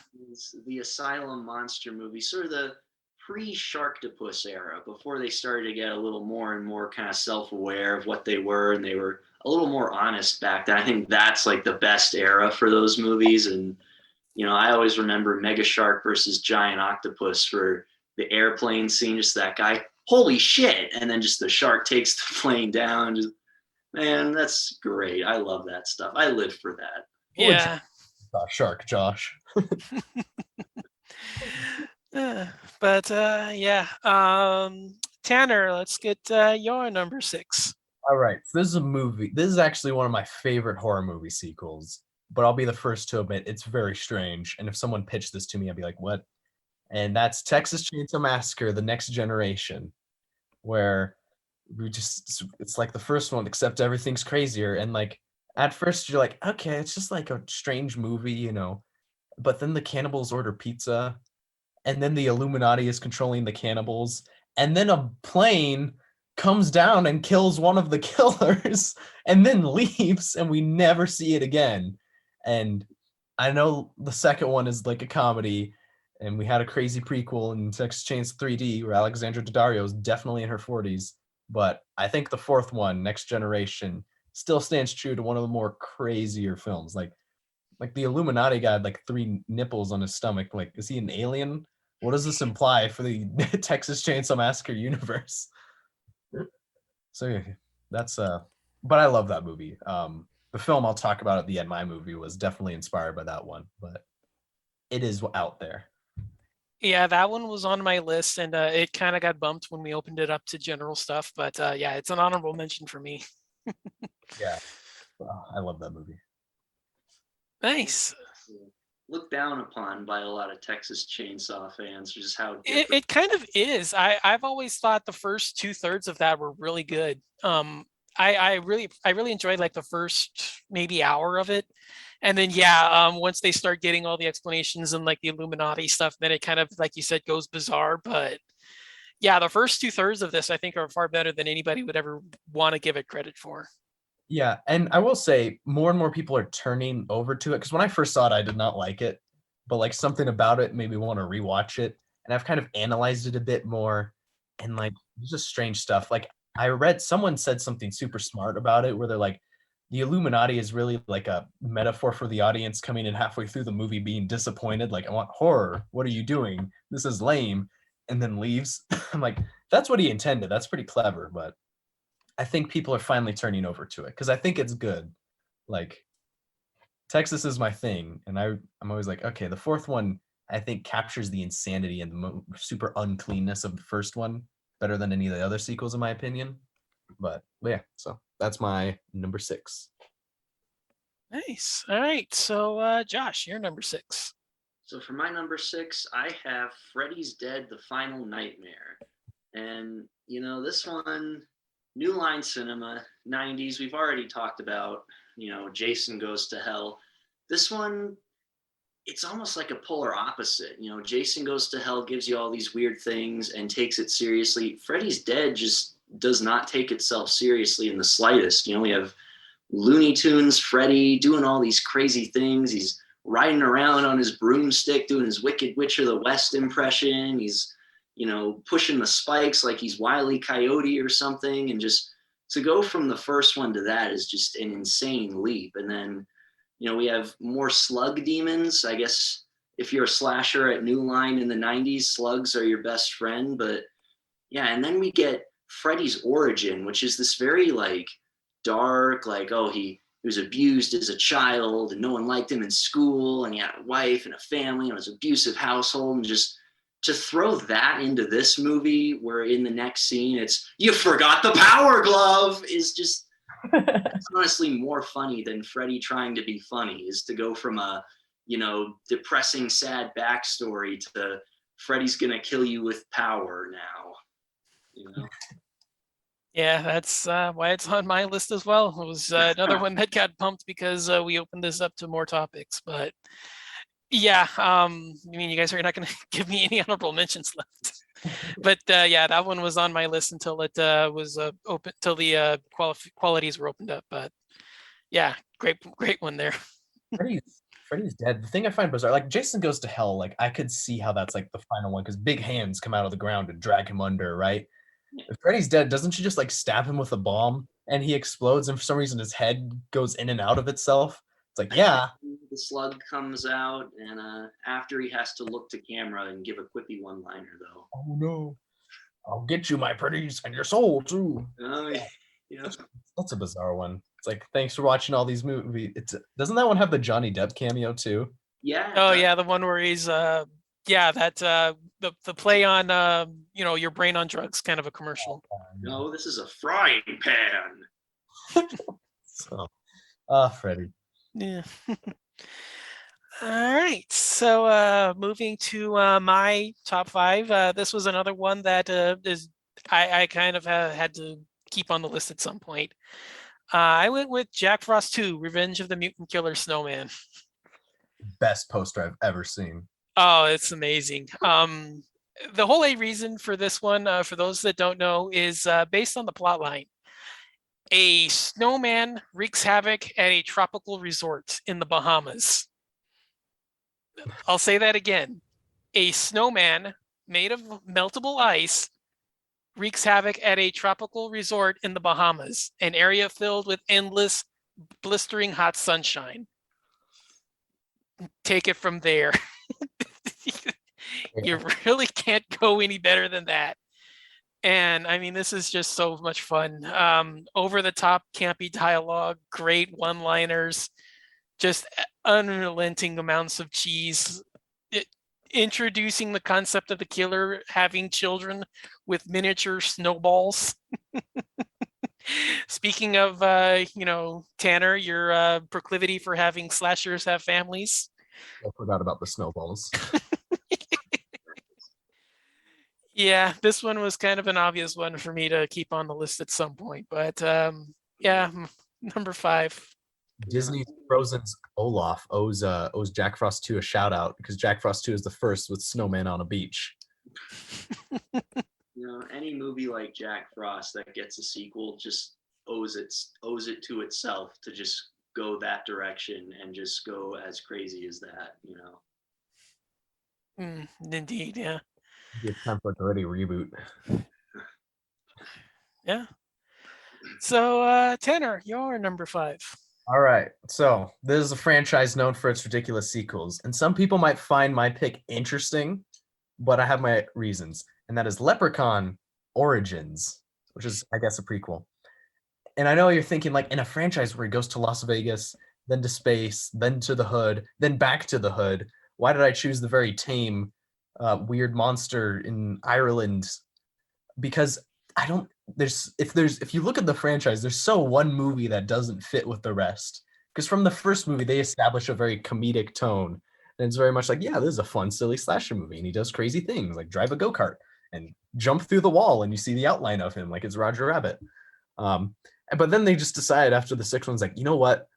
The Asylum monster movie, sort of the pre-Sharktopus era, before they started to get a little more and more kind of self-aware of what they were, and they were a little more honest back then. I think that's like the best era for those movies. And, you know, I always remember Mega Shark versus Giant Octopus for the airplane scene, just that guy, holy shit, and then just the shark takes the plane down. Just, man, that's great. I love that stuff. I live for that. Yeah. Shark Josh. But yeah, Tanner, let's get your number 6. All right, so this is a movie. This is actually one of my favorite horror movie sequels, but I'll be the first to admit it's very strange. And if someone pitched this to me, I'd be like, "What?" And that's Texas Chainsaw Massacre: The Next Generation, where it's like the first one, except everything's crazier. And like at first you're like, okay, it's just like a strange movie, But then the cannibals order pizza, and then the Illuminati is controlling the cannibals, and then a plane comes down and kills one of the killers and then leaves, and we never see it again. And I know the second one is like a comedy, and we had a crazy prequel in Texas Chainsaw 3D where Alexandra Daddario is definitely in her 40s. But I think the fourth one, Next Generation, still stands true to one of the more crazier films. Like the Illuminati guy had like 3 nipples on his stomach. Like, is he an alien? What does this imply for the Texas Chainsaw Massacre universe? So yeah, that's but I love that movie. The film I'll talk about at the end, my movie, was definitely inspired by that one, but it is out there. Yeah, that one was on my list, and it kind of got bumped when we opened it up to general stuff. But yeah, it's an honorable mention for me. Yeah, I love that movie. Nice. Looked down upon by a lot of Texas Chainsaw fans, just how It kind of is. I've always thought the first 2/3 of that were really good. I really enjoyed like the first maybe hour of it, and then yeah, once they start getting all the explanations and like the Illuminati stuff, then it kind of, like you said, goes bizarre. But yeah, the first 2/3 of this I think are far better than anybody would ever want to give it credit for. Yeah, and I will say more and more people are turning over to it, because when I first saw it, I did not like it, but like something about it made me want to rewatch it, and I've kind of analyzed it a bit more, and like there's just strange stuff. Like I read someone said something super smart about it, where they're like, the Illuminati is really like a metaphor for the audience coming in halfway through the movie being disappointed, like, I want horror. What are you doing? This is lame, and then leaves. I'm like, that's what he intended. That's pretty clever, but I think people are finally turning over to it because I think it's good. Like Texas is my thing, and I'm always like, okay, the fourth one I think captures the insanity and the super uncleanness of the first one better than any of the other sequels, in my opinion. But yeah, so that's my number 6. Nice. All right. So Josh, you're number 6. So for my number 6, I have Freddy's Dead: The Final Nightmare. And this one, New Line Cinema, 90s, we've already talked about, Jason Goes to Hell. This one, it's almost like a polar opposite. Jason Goes to Hell gives you all these weird things and takes it seriously. Freddy's Dead just does not take itself seriously in the slightest. We have Looney Tunes Freddy doing all these crazy things. He's riding around on his broomstick doing his Wicked Witch of the West impression. He's pushing the spikes like he's Wile E. Coyote or something. And just to go from the first one to that is just an insane leap. And then, we have more slug demons. I guess if you're a slasher at New Line in the 90s, slugs are your best friend. But yeah, and then we get Freddy's origin, which is this very like dark, like, oh, he was abused as a child and no one liked him in school, and he had a wife and a family and it was an abusive household. And just to throw that into this movie, where in the next scene it's "you forgot the power glove," is just it's honestly more funny than Freddy trying to be funny. Is to go from a depressing, sad backstory to Freddy's gonna kill you with power now. Yeah, that's why it's on my list as well. It was another one that got pumped because we opened this up to more topics. But yeah, I mean, you guys are not going to give me any honorable mentions left. But yeah, that one was on my list until it was open, till the qualities were opened up. But yeah, great one there. Freddy's Dead. The thing I find bizarre, like Jason Goes to Hell, like I could see how that's like the final one because big hands come out of the ground and drag him under, right? If Freddy's Dead, doesn't she just like stab him with a bomb and he explodes and for some reason his head goes in and out of itself? It's like, yeah. The slug comes out and after he has to look to camera and give a quippy one-liner though. Oh no. I'll get you, my pretties, and your soul too. Oh yeah. That's a bizarre one. It's like, thanks for watching all these movies. Doesn't that one have the Johnny Depp cameo too? Yeah. Oh yeah, the one where he's Yeah, that the play on your brain on drugs kind of a commercial. No, this is a frying pan. So, Freddie. Yeah. All right. So moving to my top five. This was another one that is I kind of had to keep on the list at some point. I went with Jack Frost 2, Revenge of the Mutant Killer Snowman. Best poster I've ever seen. Oh, it's amazing. The whole reason for this one, for those that don't know, is based on the plot line. A snowman wreaks havoc at a tropical resort in the Bahamas. I'll say that again. A snowman made of meltable ice wreaks havoc at a tropical resort in the Bahamas, an area filled with endless, blistering hot sunshine. Take it from there. You really can't go any better than that. And I mean, this is just so much fun. Over the top, campy dialogue, great one liners, just unrelenting amounts of cheese. Introducing the concept of the killer having children with miniature snowballs. Speaking of, Tanner, your proclivity for having slashers have families. I forgot about the snowballs. Yeah, this one was kind of an obvious one for me to keep on the list at some point, but yeah, number five. Disney's Frozen's Olaf owes Jack Frost 2 a shout out because Jack Frost 2 is the first with snowman on a beach. Any movie like Jack Frost that gets a sequel just owes it to itself to just go that direction and just go as crazy as that. Indeed, yeah. It's time for a ready reboot. Yeah. So, Tanner, you're number five. All right. So this is a franchise known for its ridiculous sequels, and some people might find my pick interesting, but I have my reasons, and that is Leprechaun Origins, which is, I guess, a prequel. And I know you're thinking, like, in a franchise where he goes to Las Vegas, then to space, then to the hood, then back to the hood, why did I choose the very tame, weird monster in Ireland? Because I don't. If you look at the franchise, there's one movie that doesn't fit with the rest. Because from the first movie, they establish a very comedic tone, and it's very much like, yeah, this is a fun, silly slasher movie, and he does crazy things like drive a go-kart and jump through the wall, and you see the outline of him like it's Roger Rabbit. But then they just decide after the sixth one's like, you know what?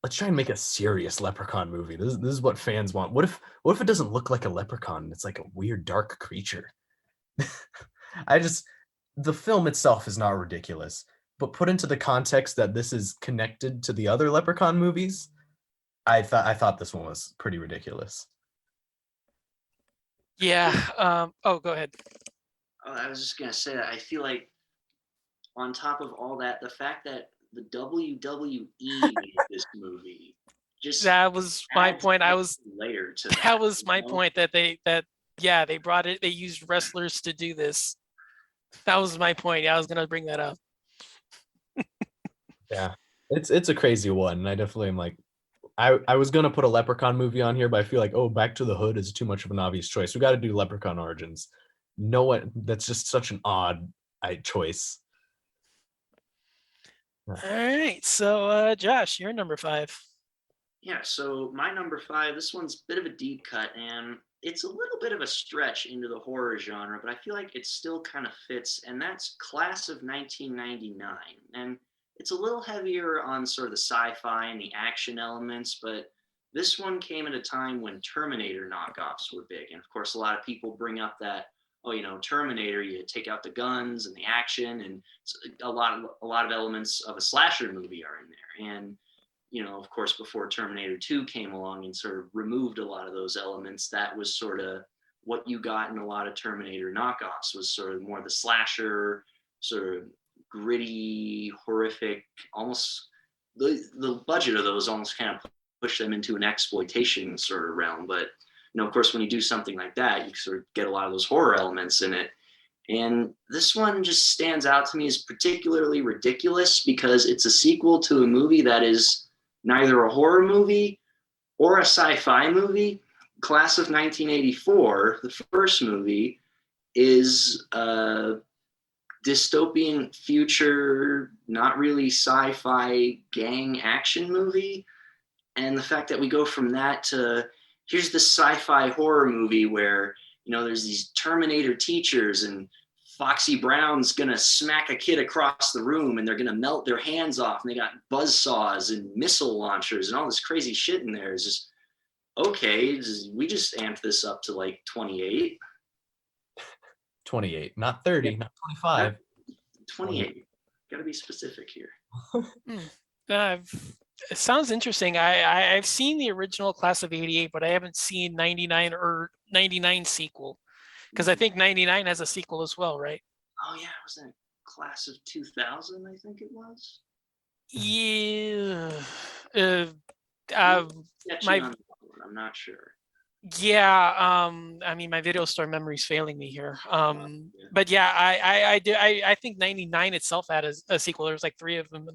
Let's try and make a serious Leprechaun movie. This is what fans want. What if it doesn't look like a leprechaun and it's like a weird dark creature? The film itself is not ridiculous, but put into the context that this is connected to the other Leprechaun movies, I thought this one was pretty ridiculous. Yeah. Go ahead. I was just gonna say that I feel like on top of all that, the fact that the WWE made this movie just that was my point. Layer to that was my point that they brought it. They used wrestlers to do this. That was my point. Yeah, I was gonna bring that up. Yeah, it's a crazy one, and I definitely am like, I was gonna put a Leprechaun movie on here, but I feel like, Back to the Hood is too much of an obvious choice. We got to do Leprechaun Origins. No one. That's just such an odd choice. All right, so Josh, you're number five. Yeah, so my number five, this one's a bit of a deep cut, and it's a little bit of a stretch into the horror genre, but I feel like it still kind of fits, and that's Class of 1999. And it's a little heavier on sort of the sci-fi and the action elements, but this one came at a time when Terminator knockoffs were big. And of course, a lot of people bring up that, Terminator, you take out the guns and the action, and a lot of elements of a slasher movie are in there. And of course, before Terminator 2 came along and sort of removed a lot of those elements, that was sort of what you got in a lot of Terminator knockoffs, was sort of more the slasher, sort of gritty, horrific, almost the budget of those almost kind of push them into an exploitation sort of realm. But, of course, when you do something like that, you sort of get a lot of those horror elements in it. And this one just stands out to me as particularly ridiculous because it's a sequel to a movie that is neither a horror movie or a sci-fi movie, Class of 1984, the first movie, is a dystopian future, not really sci-fi gang action movie. And the fact that we go from that to here's this sci-fi horror movie where, you know, there's these Terminator teachers and Foxy Brown's gonna smack a kid across the room and they're gonna melt their hands off, and they got buzz saws and missile launchers and all this crazy shit in there. Is just okay. We just amped this up to like 28. 28, not 30, not 25. 28. Gotta be specific here. It sounds interesting. I've seen the original Class of 88, but I haven't seen 99 or 99 sequel, because I think 99 has a sequel as well, right? Oh yeah, was that Class of 2000? I think it was. Yeah. I'm not sure. Yeah, I mean, my video store memory's failing me here. But yeah, I think 99 itself had a sequel. There's like 3 of them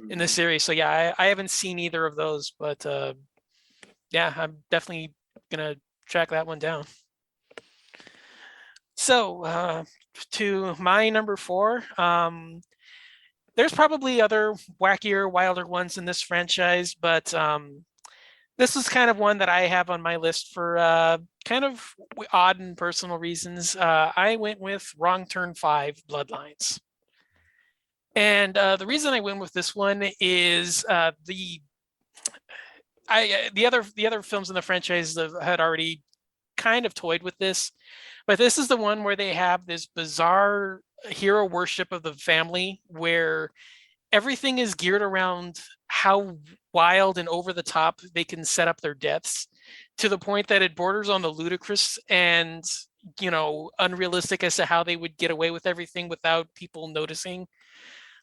in the series. So yeah, I haven't seen either of those, but yeah, I'm definitely gonna track that one down. So to my number 4, there's probably other wackier, wilder ones in this franchise, but this is kind of one that I have on my list for kind of odd and personal reasons. I went with Wrong Turn 5, Bloodlines. And the reason I went with this one is the other films in the franchise had already kind of toyed with this, but this is the one where they have this bizarre hero worship of the family where everything is geared around how wild and over the top they can set up their deaths, to the point that it borders on the ludicrous and, you know, unrealistic as to how they would get away with everything without people noticing.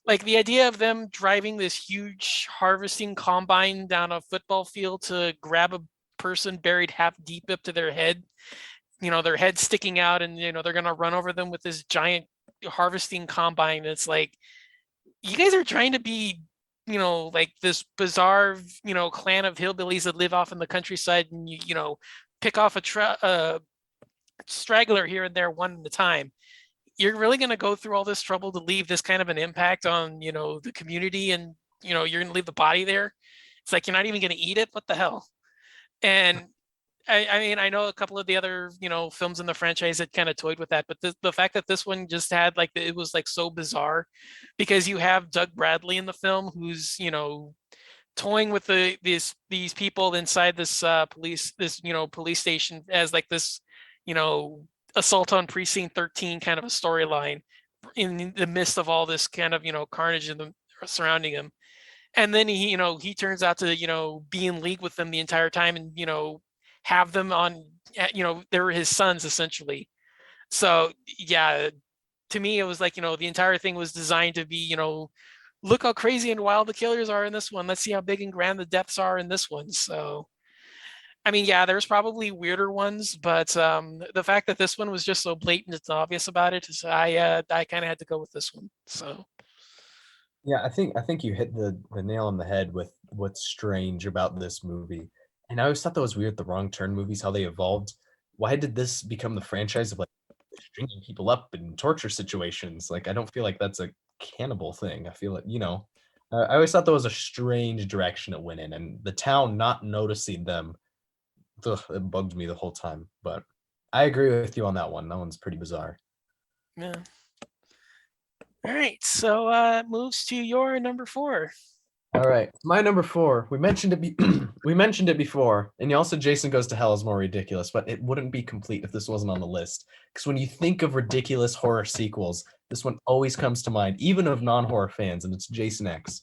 Like the idea of them driving this huge harvesting combine down a football field to grab a person buried half deep up to their head, you know, their head sticking out, and, you know, they're going to run over them with this giant harvesting combine. It's like, you guys are trying to be, you know, like this bizarre, you know, clan of hillbillies that live off in the countryside, and you know, pick off a straggler here and there one at a time. You're really going to go through all this trouble to leave this kind of an impact on, you know, the community, and, you know, you're going to leave the body there. It's like, you're not even going to eat it. What the hell? And I mean, I know a couple of the other, you know, films in the franchise that kind of toyed with that, but the fact that this one just had like, it was like so bizarre, because you have Doug Bradley in the film who's, you know, toying with these people inside this police station as like this, you know, assault on precinct 13 kind of a storyline in the midst of all this kind of, you know, carnage in the surrounding him. And then he, you know, he turns out to, you know, be in league with them the entire time, and, you know, have them on, you know, they were his sons essentially. So yeah, to me it was like, you know, the entire thing was designed to be, you know, look how crazy and wild the killers are in this one, let's see how big and grand the deaths are in this one. So I mean, yeah, there's probably weirder ones, but the fact that this one was just so blatant and obvious about it, is I kind of had to go with this one. So Yeah, I think you hit the nail on the head with what's strange about this movie. And I always thought that was weird, the Wrong Turn movies, how they evolved. Why did this become the franchise of like stringing people up in torture situations? Like, I don't feel like that's a cannibal thing. I feel like, you know, I always thought that was a strange direction it went in, and the town not noticing them, ugh, it bugged me the whole time. But I agree with you on that one. That one's pretty bizarre. yeah. All right, so moves to your number 4. All right, my number 4. We mentioned it. We mentioned it before, and you also Jason Goes to Hell is more ridiculous, but it wouldn't be complete if this wasn't on the list. Because when you think of ridiculous horror sequels, this one always comes to mind, even of non-horror fans, and it's Jason X.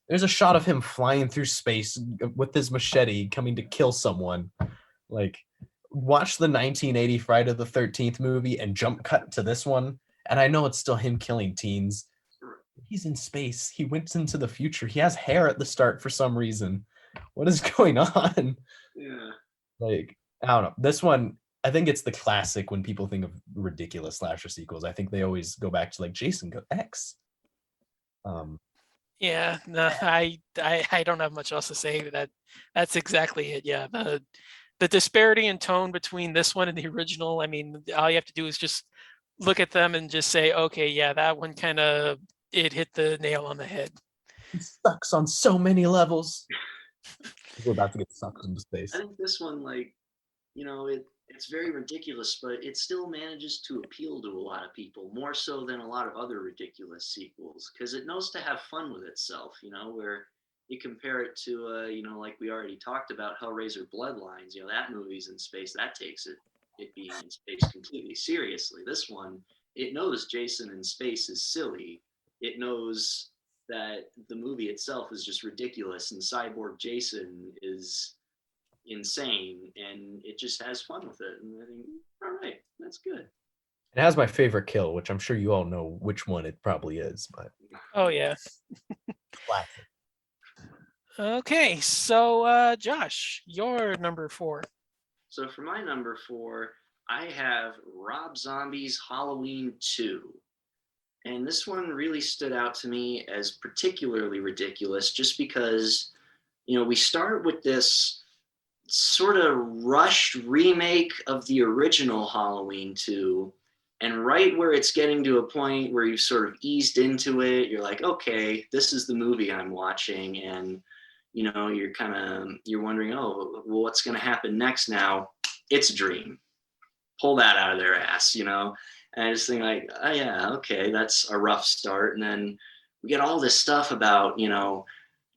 There's a shot of him flying through space with his machete, coming to kill someone. Like, watch the 1980 Friday the 13th movie and jump cut to this one, and I know it's still him killing teens. He's in space. He went into the future. He has hair at the start for some reason. What is going on? Yeah. Like, I don't know. This one, I think it's the classic when people think of ridiculous slasher sequels. I think they always go back to like Jason X. Yeah, no, I don't have much else to say. That's exactly it. Yeah, the disparity in tone between this one and the original, I mean, all you have to do is just look at them and just say, okay, yeah, that one kind of, it hit the nail on the head. It sucks on so many levels. We're about to get sucked into space. I think this one, like, it's very ridiculous, but it still manages to appeal to a lot of people, more so than a lot of other ridiculous sequels, because it knows to have fun with itself, where you compare it to, like we already talked about, Hellraiser Bloodlines, that movie's in space, that takes it being in space completely seriously. This one, it knows Jason in space is silly. It knows that the movie itself is just ridiculous, and Cyborg Jason is insane, and it just has fun with it. And I think, all right, that's good. It has my favorite kill, which I'm sure you all know which one it probably is, but Oh yeah. classic. Okay, so Josh, your number 4. So for my number 4, I have Rob Zombie's Halloween 2. And this one really stood out to me as particularly ridiculous just because, we start with this sort of rushed remake of the original Halloween 2. And right where it's getting to a point where you've sort of eased into it, you're like, okay, this is the movie I'm watching. And, you're wondering, oh, well, what's going to happen next now? It's a dream. Pull that out of their ass, And I just think like, oh yeah, okay, that's a rough start. And then we get all this stuff about,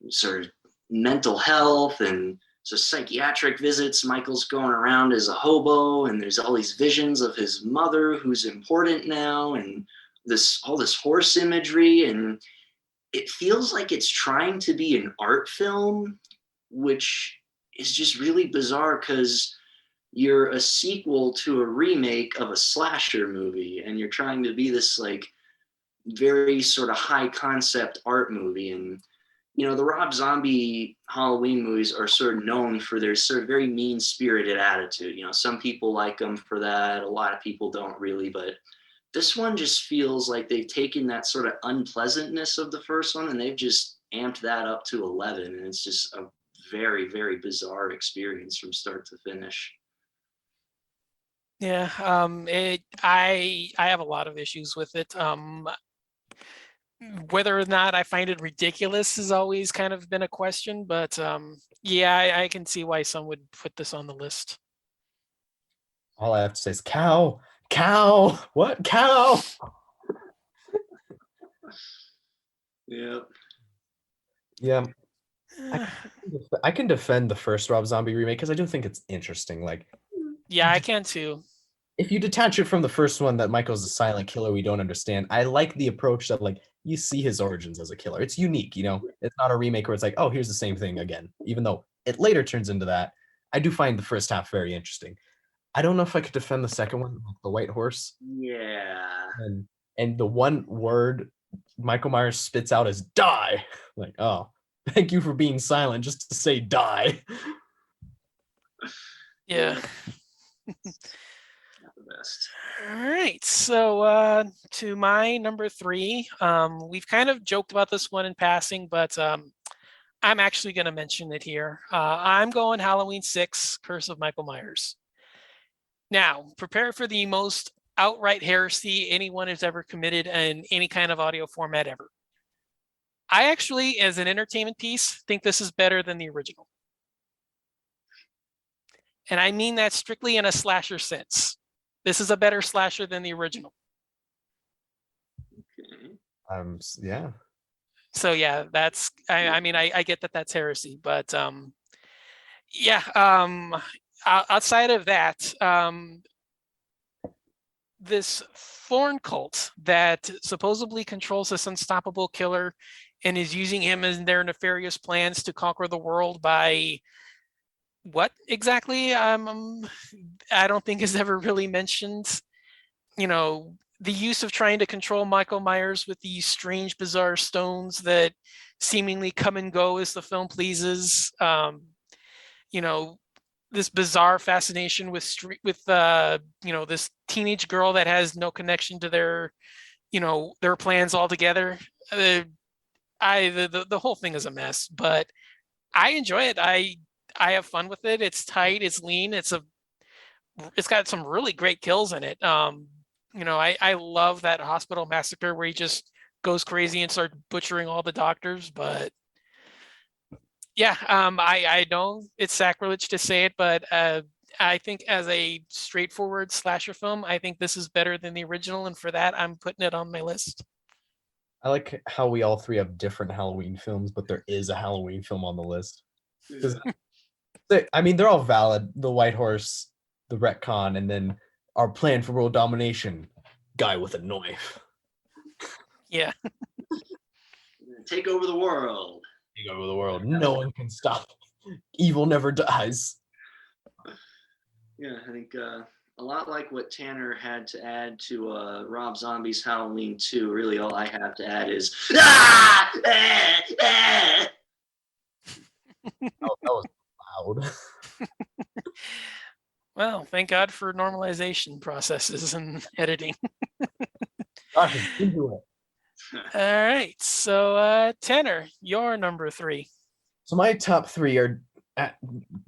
sort of mental health and so psychiatric visits. Michael's going around as a hobo, and there's all these visions of his mother who's important now, and all this horse imagery, and it feels like it's trying to be an art film, which is just really bizarre because you're a sequel to a remake of a slasher movie, and you're trying to be this like very sort of high concept art movie. And the Rob Zombie Halloween movies are sort of known for their sort of very mean-spirited attitude. Some people like them for that, a lot of people don't really, but this one just feels like they've taken that sort of unpleasantness of the first one and they've just amped that up to 11, and it's just a very, very bizarre experience from start to finish. Yeah, I have a lot of issues with it. Whether or not I find it ridiculous has always kind of been a question, but yeah, I can see why some would put this on the list. All I have to say is cow, what cow? Yep. Yeah. I can defend the first Rob Zombie remake because I do think it's interesting. Like, yeah, I can too. if you detach it from the first one that Michael's a silent killer we don't understand, I like the approach that like you see his origins as a killer. It's unique, It's not a remake where it's like, oh, here's the same thing again. Even though it later turns into that, I do find the first half very interesting. I don't know if I could defend the second one, the White Horse. Yeah. And the one word Michael Myers spits out is die. Like, oh, thank you for being silent just to say die. Yeah. Not the best. All right, so to my number 3, we've kind of joked about this one in passing, but I'm actually going to mention it here. I'm going Halloween 6, Curse of Michael Myers. Now, prepare for the most outright heresy anyone has ever committed in any kind of audio format ever. I actually, as an entertainment piece, think this is better than the original. And I mean that strictly in a slasher sense. This is a better slasher than the original. Okay. Yeah. So yeah, that's, I mean, I get that that's heresy, but yeah, outside of that, this Thorn cult that supposedly controls this unstoppable killer and is using him in their nefarious plans to conquer the world by what exactly? I don't think is ever really mentioned. The use of trying to control Michael Myers with these strange, bizarre stones that seemingly come and go as the film pleases. This bizarre fascination with this teenage girl that has no connection to their plans altogether. The whole thing is a mess, but I enjoy it. I have fun with it. It's tight, it's lean, it's got some really great kills in it. I love that hospital massacre where he just goes crazy and starts butchering all the doctors. But yeah, I know it's sacrilege to say it, but I think as a straightforward slasher film, I think this is better than the original, and for that, I'm putting it on my list. I like how we all three have different Halloween films, but there is a Halloween film on the list. 'Cause they're all valid. The White Horse, the retcon, and then our plan for world domination. Guy with a knife. Yeah. Take over the world. Take over the world. No one can stop. Evil never dies. Yeah, I think a lot like what Tanner had to add to Rob Zombie's Halloween 2. Really, all I have to add is ah! Oh, that was loud. Well, thank God for normalization processes and editing. Gosh, it's into it. All right, so Tanner, your number 3. So my top 3 are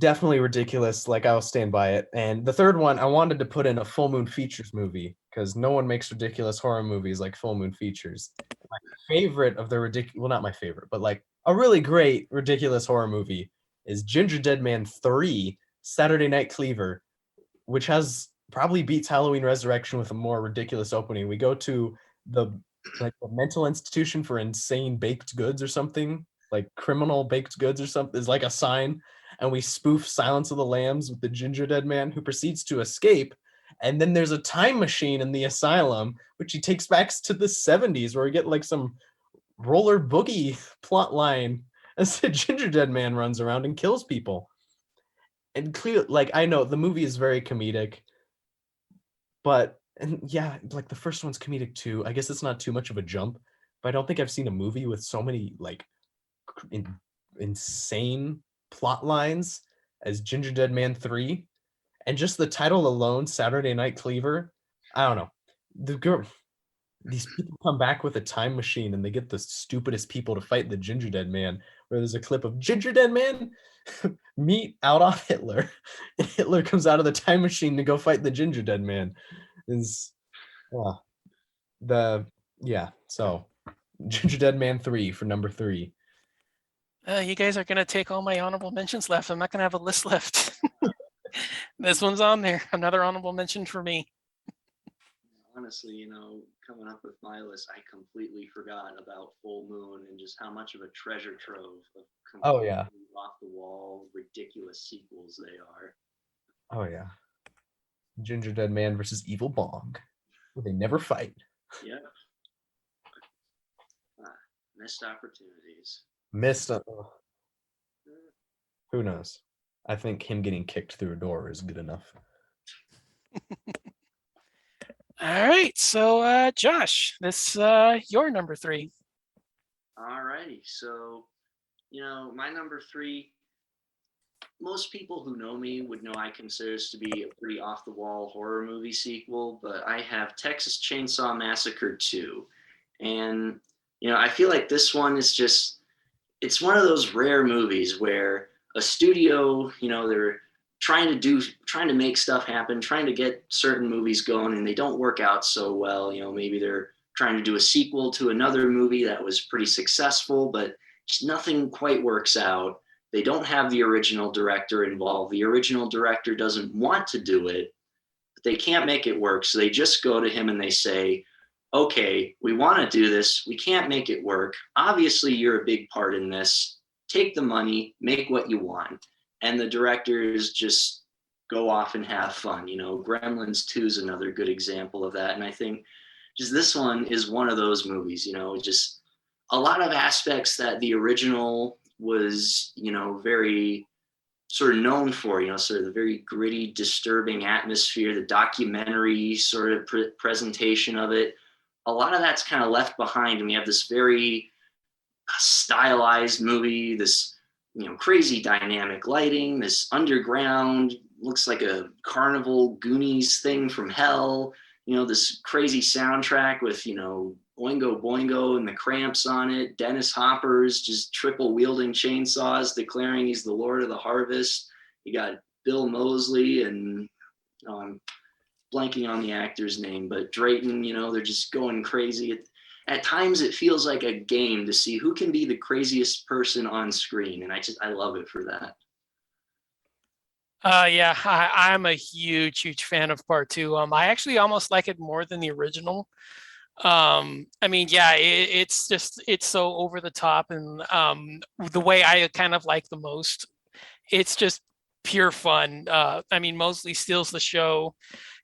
definitely ridiculous. Like, I'll stand by it. And the third one, I wanted to put in a Full Moon Features movie because no one makes ridiculous horror movies like Full Moon Features. My favorite of the ridiculous, well, not my favorite, but like a really great ridiculous horror movie is Ginger Dead Man 3, Saturday Night Cleaver, which has probably beats Halloween Resurrection with a more ridiculous opening. We go to the mental institution for insane baked goods or something, like criminal baked goods or something, is like a sign, and we spoof Silence of the Lambs with the Ginger Dead Man who proceeds to escape. And then there's a time machine in the asylum, which he takes back to the 70s, where we get like some roller boogie plot line as the Ginger Dead Man runs around and kills people. And clear, like, I know the movie is very comedic, but and yeah, like the first one's comedic too. I guess it's not too much of a jump, but I don't think I've seen a movie with so many like insane plot lines as Ginger Dead Man 3. And just the title alone, Saturday Night Cleaver, I don't know. These people come back with a time machine and they get the stupidest people to fight the Ginger Dead Man, where there's a clip of Ginger Dead Man meet out off Hitler. And Hitler comes out of the time machine to go fight the Ginger Dead Man. So Ginger Dead Man 3 for number 3. You guys are gonna take all my honorable mentions left. I'm not gonna have a list left. This one's on there. Another honorable mention for me. Honestly, coming up with my list, I completely forgot about Full Moon and just how much of a treasure trove of completely off the wall, ridiculous sequels they are. Oh yeah. Ginger Dead Man versus Evil Bong, where they never fight. Yep. Missed opportunities. Who knows? I think him getting kicked through a door is good enough. All right, so Josh, this your number 3. All righty, so my number 3. Most people who know me would know I consider this to be a pretty off-the-wall horror movie sequel, but I have Texas Chainsaw Massacre 2. And, I feel like this one is just, it's one of those rare movies where a studio, they're trying to make stuff happen, trying to get certain movies going, and they don't work out so well. Maybe they're trying to do a sequel to another movie that was pretty successful, but just nothing quite works out. They don't have the original director involved. The original director doesn't want to do it, but they can't make it work. So they just go to him and they say, okay, we want to do this. We can't make it work. Obviously, you're a big part in this. Take the money, make what you want. And the directors just go off and have fun. Gremlins 2 is another good example of that. And I think just this one is one of those movies, just a lot of aspects that the original was, very sort of known for, sort of the very gritty, disturbing atmosphere, the documentary sort of presentation of it. A lot of that's kind of left behind. And we have this very stylized movie, this, crazy dynamic lighting, this underground, looks like a carnival Goonies thing from hell, this crazy soundtrack with, Oingo Boingo and the Cramps on it. Dennis Hopper's just triple wielding chainsaws, declaring he's the Lord of the Harvest. You got Bill Moseley and I'm blanking on the actor's name, but Drayton, they're just going crazy. At times it feels like a game to see who can be the craziest person on screen. And I love it for that. Yeah, I'm a huge fan of part two. I actually almost like it more than the original. I mean, yeah, it's so over the top, and the way I kind of like the most, it's just pure fun. I mean, Mosley steals the show.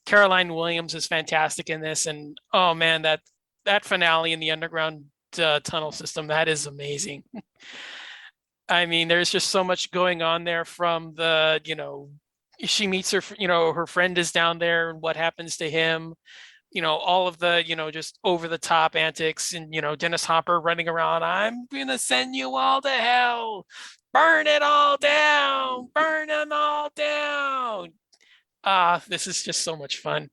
Caroline Williams is fantastic in this, and oh man, that finale in the underground tunnel system, that is amazing. I mean, there's just so much going on there from the, she meets her, her friend is down there and what happens to him, all of the, just over the top antics and, Dennis Hopper running around, I'm going to send you all to hell, burn it all down, burn them all down. This is just so much fun.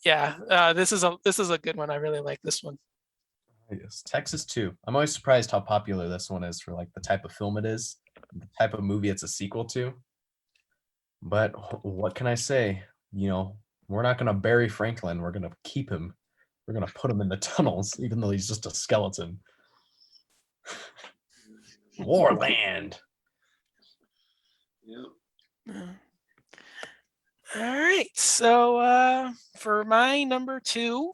Yeah, this is a good one. I really like this one. Yes, Texas 2. I'm always surprised how popular this one is for like the type of film it is, the type of movie it's a sequel to. But what can I say? We're not gonna bury Franklin. We're gonna keep him. We're gonna put him in the tunnels, even though he's just a skeleton. Warland. Yep. All right, so for my number two,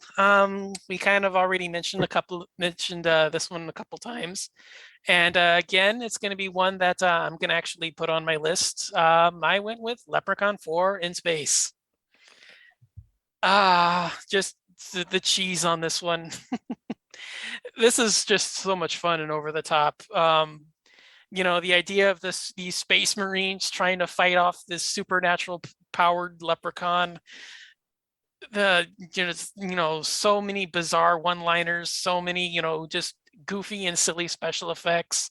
we kind of already mentioned this one a couple times, and again, it's going to be one that I'm going to actually put on my list. I went with Leprechaun 4 in Space. Just the cheese on this one. This is just so much fun and over the top. The idea of these space marines trying to fight off this supernatural powered leprechaun, so many bizarre one-liners, so many, just goofy and silly special effects,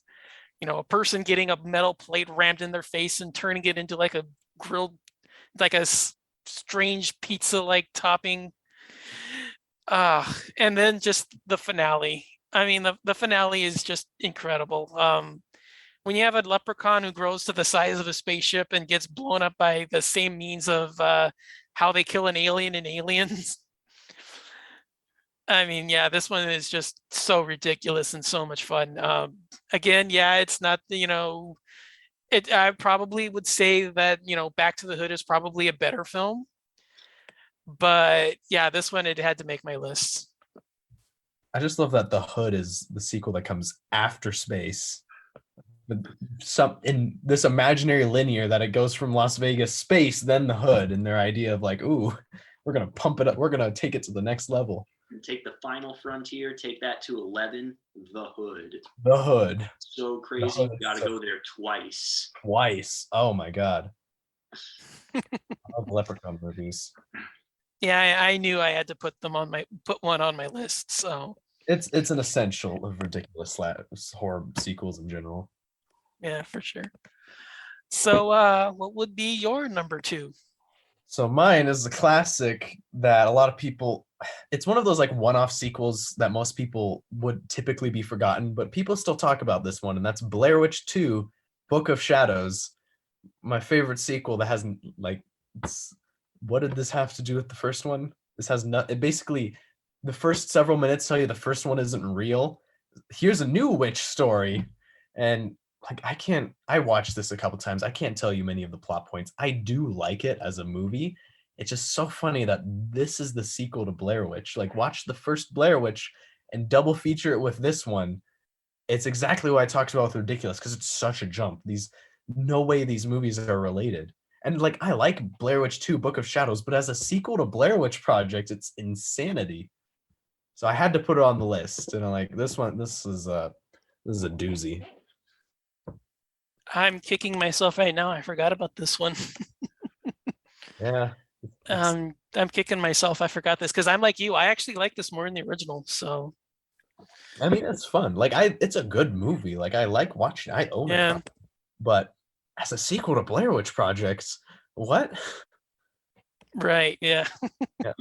a person getting a metal plate rammed in their face and turning it into like a grilled, like a strange pizza like topping, and then just the finale. I mean, the finale is just incredible. When you have a leprechaun who grows to the size of a spaceship and gets blown up by the same means of how they kill an alien in Aliens. I mean, yeah, this one is just so ridiculous and so much fun. Again, yeah, it's not, I probably would say that, Back to the Hood is probably a better film. But yeah, this one, it had to make my list. I just love that The Hood is the sequel that comes after Space. In this imaginary linear that it goes from Las Vegas, Space, then The Hood, and their idea of like, ooh, we're gonna pump it up, we're gonna take it to the next level. Take the final frontier, take that to 11, The Hood. The Hood. So crazy, you gotta go there twice. Twice. Oh my god. I love Leprechaun movies. Yeah, I knew I had to put one on my list. So it's an essential of ridiculous horror sequels in general. Yeah, for sure. So what would be your number two? So mine is a classic that a lot of people, it's one of those like one-off sequels that most people would typically be forgotten, but people still talk about this one, and that's Blair Witch 2, Book of Shadows. My favorite sequel that hasn't what did this have to do with the first one? This has it basically, the first several minutes tell you the first one isn't real. Here's a new witch story. And like, I watched this a couple times. I can't tell you many of the plot points. I do like it as a movie. It's just so funny that this is the sequel to Blair Witch. Like, watch the first Blair Witch and double feature it with this one. It's exactly what I talked about with Ridiculous, because it's such a jump. No way these movies are related. And like, I like Blair Witch 2, Book of Shadows, but as a sequel to Blair Witch Project, it's insanity. So I had to put it on the list. And I'm like, this is a doozy. I'm kicking myself right now. I forgot about this one. Yeah. I'm kicking myself. I forgot this because I'm like you. I actually like this more than the original. So I mean, it's fun. Like, it's a good movie. Like, I like watching. I own it. But as a sequel to Blair Witch Projects, what? Right. Yeah. Yeah.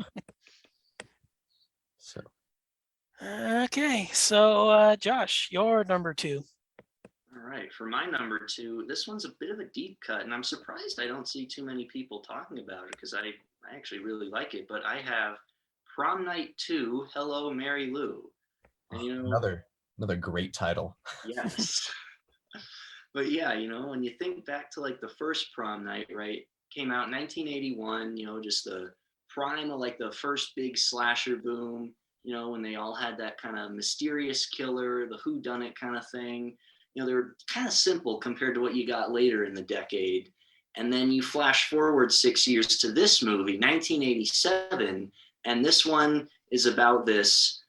Okay, so Josh, your number two. All right, for my number two, this one's a bit of a deep cut, and I'm surprised I don't see too many people talking about it because I actually really like it. But I have Prom Night 2, Hello, Mary Lou. And, Oh, another great title. yes. But yeah, when you think back to like the first Prom Night, right? Came out in 1981, just the prime of like the first big slasher boom, when they all had that kind of mysterious killer, the who done it kind of thing. They were kind of simple compared to what you got later in the decade. And then you flash forward 6 years to this movie, 1987, and this one is about this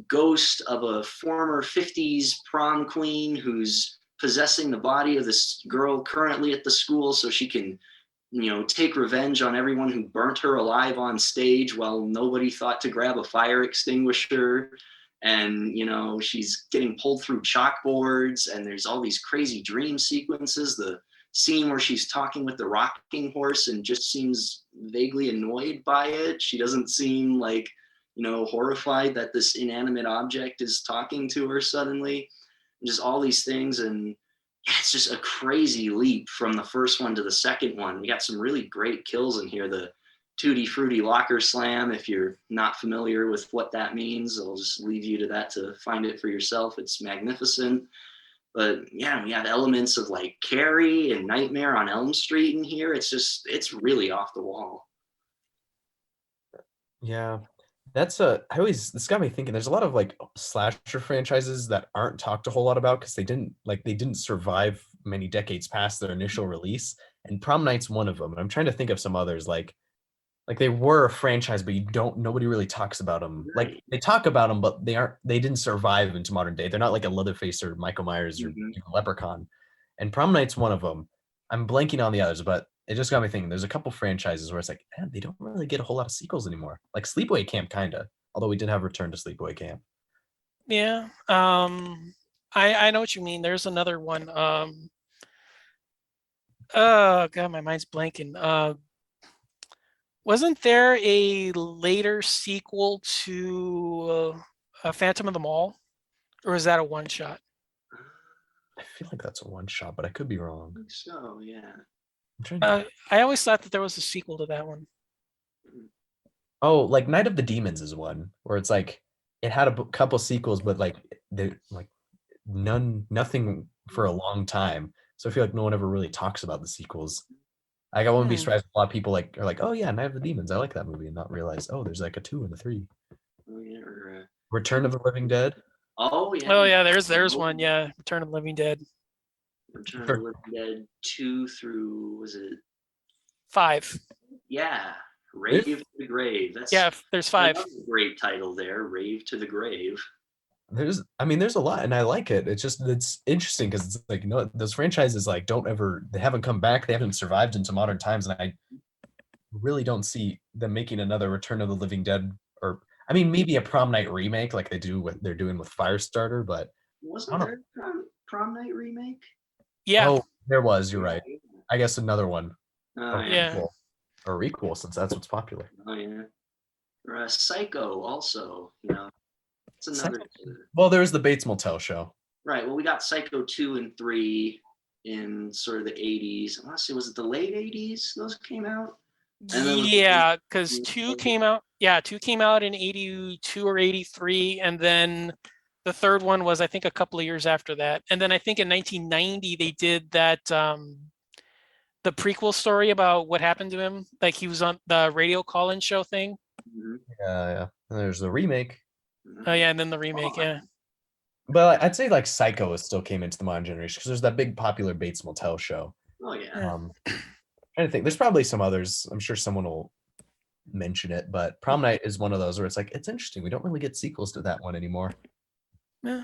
ghost of a former 50s prom queen who's possessing the body of this girl currently at the school so she can take revenge on everyone who burnt her alive on stage while nobody thought to grab a fire extinguisher. And she's getting pulled through chalkboards, and there's all these crazy dream sequences. The scene where she's talking with the rocking horse and just seems vaguely annoyed by it. She doesn't seem like horrified that this inanimate object is talking to her suddenly. Just all these things. And yeah, it's just a crazy leap from the first one to the second one. We got some really great kills in here. The Tutti Frutti Locker Slam, if you're not familiar with what that means, I'll just leave you to that to find it for yourself. It's magnificent. But yeah, we have elements of like Carrie and Nightmare on Elm Street in here. It's really off the wall. Yeah. This got me thinking there's a lot of like slasher franchises that aren't talked a whole lot about because they didn't survive many decades past their initial release. And Prom Night's one of them. And I'm trying to think of some others like they were a franchise, but nobody really talks about them. Right. Like they talk about them, but they didn't survive into modern day. They're not like a Leatherface or Michael Myers or even Leprechaun. And Prom Night's one of them. I'm blanking on the others, but it just got me thinking. There's a couple franchises where it's like, man, they don't really get a whole lot of sequels anymore. Like Sleepaway Camp, kinda. Although we did have Return to Sleepaway Camp. Yeah. I know what you mean. There's another one. Oh God, my mind's blanking. Wasn't there a later sequel to Phantom of the Mall, or is that a one shot? I feel like that's a one shot, but I could be wrong. I think so, yeah. I'm trying to... I always thought that there was a sequel to that one. Oh, like Night of the Demons is one where it's like it had a couple sequels, but like they like nothing for a long time. So I feel like no one ever really talks about the sequels. Like I wouldn't be surprised if a lot of people are like, oh yeah, Night of the Demons, I like that movie, and not realize, oh, there's like a 2 and a 3. Oh, yeah, Return of the Living Dead. oh yeah. Oh yeah, there's one. Yeah, Return of the Living Dead. Return of the Living Dead 2 through, was it 5? Yeah, Rave to the Grave. That's there's 5. another great title there, Rave to the Grave. There's a lot, and I like it. It's interesting because it's like those franchises like they haven't come back, they haven't survived into modern times, and I really don't see them making another Return of the Living Dead, or I mean maybe a Prom Night remake like they're doing with Firestarter, but Wasn't there a prom Night remake? Yeah. Oh, there was. You're right. I guess another one. Oh, yeah. Or equal, since that's what's popular. Oh yeah. Or Psycho also. It's another. Well, there was the Bates Motel show. Right. Well, we got Psycho 2 and 3 in sort of the 80s. I want to say, was it the late 80s those came out? Yeah, because 2 came out. Yeah, 2 came out in 82 or 83, and then the third one was I think a couple of years after that. And then I think in 1990 they did that the prequel story about what happened to him. Like he was on the radio call-in show thing. Yeah. And there's the remake. Oh yeah, and then the remake. Yeah. But I'd say like Psycho still came into the modern generation because there's that big popular Bates Motel show. Oh yeah. Trying to think, there's probably some others. I'm sure someone will mention it, but Prom Night is one of those where it's like it's interesting. We don't really get sequels to that one anymore. Yeah.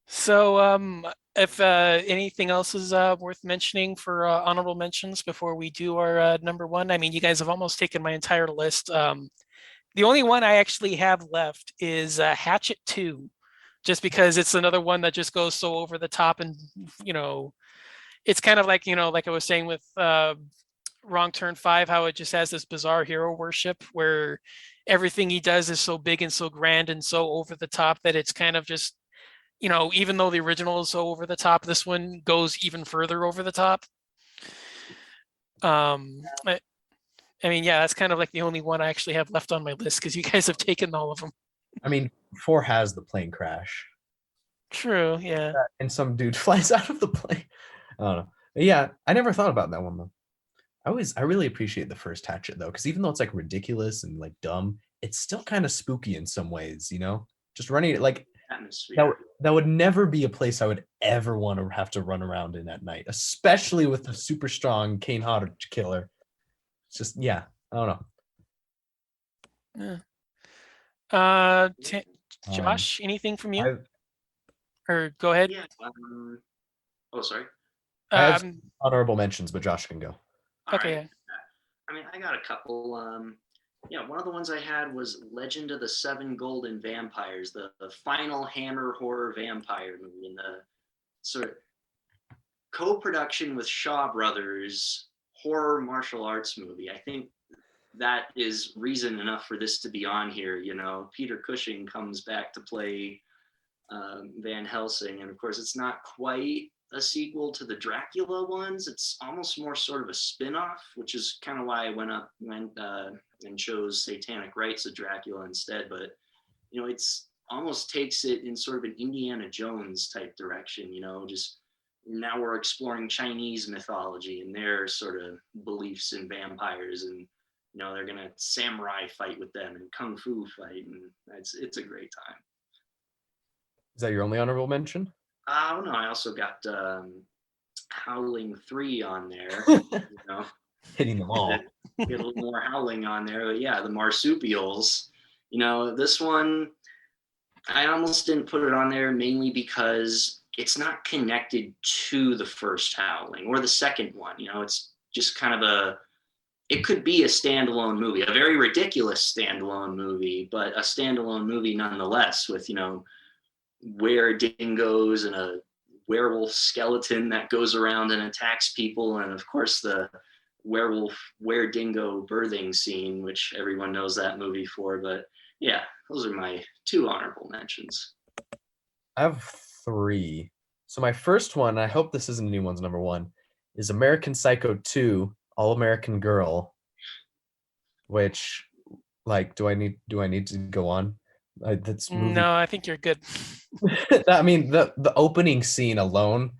So, if anything else is worth mentioning for honorable mentions before we do our number one, I mean, you guys have almost taken my entire list. The only one I actually have left is Hatchet 2, just because it's another one that just goes so over the top, and it's kind of like like I was saying with Wrong Turn 5, how it just has this bizarre hero worship where everything he does is so big and so grand and so over the top that it's kind of just, even though the original is so over the top, this one goes even further over the top. I mean, yeah, that's kind of like the only one I actually have left on my list because you guys have taken all of them. I mean, 4 has the plane crash. True, yeah. And some dude flies out of the plane. I don't know. But yeah, I never thought about that one though. I really appreciate the first Hatchet though, because even though it's like ridiculous and like dumb, it's still kind of spooky in some ways, you know? Just running it like Atmosphere. that would never be a place I would ever want to have to run around in at night, especially with the super strong Kane Hodder killer. It's just yeah, I don't know. Yeah. Um, Josh, anything from you? I Or go ahead. Yeah. Oh, sorry. I have Um, honorable mentions, but Josh can go. All okay. right. I mean, I got a couple. Yeah, one of the ones I had was Legend of the Seven Golden Vampires, the final Hammer horror vampire movie, and the sort of co-production with Shaw Brothers horror martial arts movie. I think that is reason enough for this to be on here. You know, Peter Cushing comes back to play Van Helsing, and of course, it's not quite a sequel to the Dracula ones. It's almost more sort of a spin-off, which is kind of why I went and chose Satanic Rites of Dracula instead. But you know, it's almost takes it in sort of an Indiana Jones type direction. You know, just now we're exploring Chinese mythology and their sort of beliefs in vampires, and you know, they're gonna samurai fight with them and kung fu fight, and it's a great time. Is that your only honorable mention? Oh no, I also got Howling 3 on there. You know, Hitting them all. get a little more howling on there. But yeah, the marsupials. You know, this one I almost didn't put it on there mainly because it's not connected to the first Howling or the second one. You know, it's just kind of it could be a standalone movie, a very ridiculous standalone movie, but a standalone movie nonetheless with, you know, were dingoes and a werewolf skeleton that goes around and attacks people, and of course the werewolf were dingo birthing scene, which everyone knows that movie for. But yeah, those are my 2 honorable mentions. I have 3. So my first one, I hope this isn't anyone's number 1, is American Psycho 2, All American Girl, which like do I need to go on? That's movie. No, I think you're good. I mean, the opening scene alone,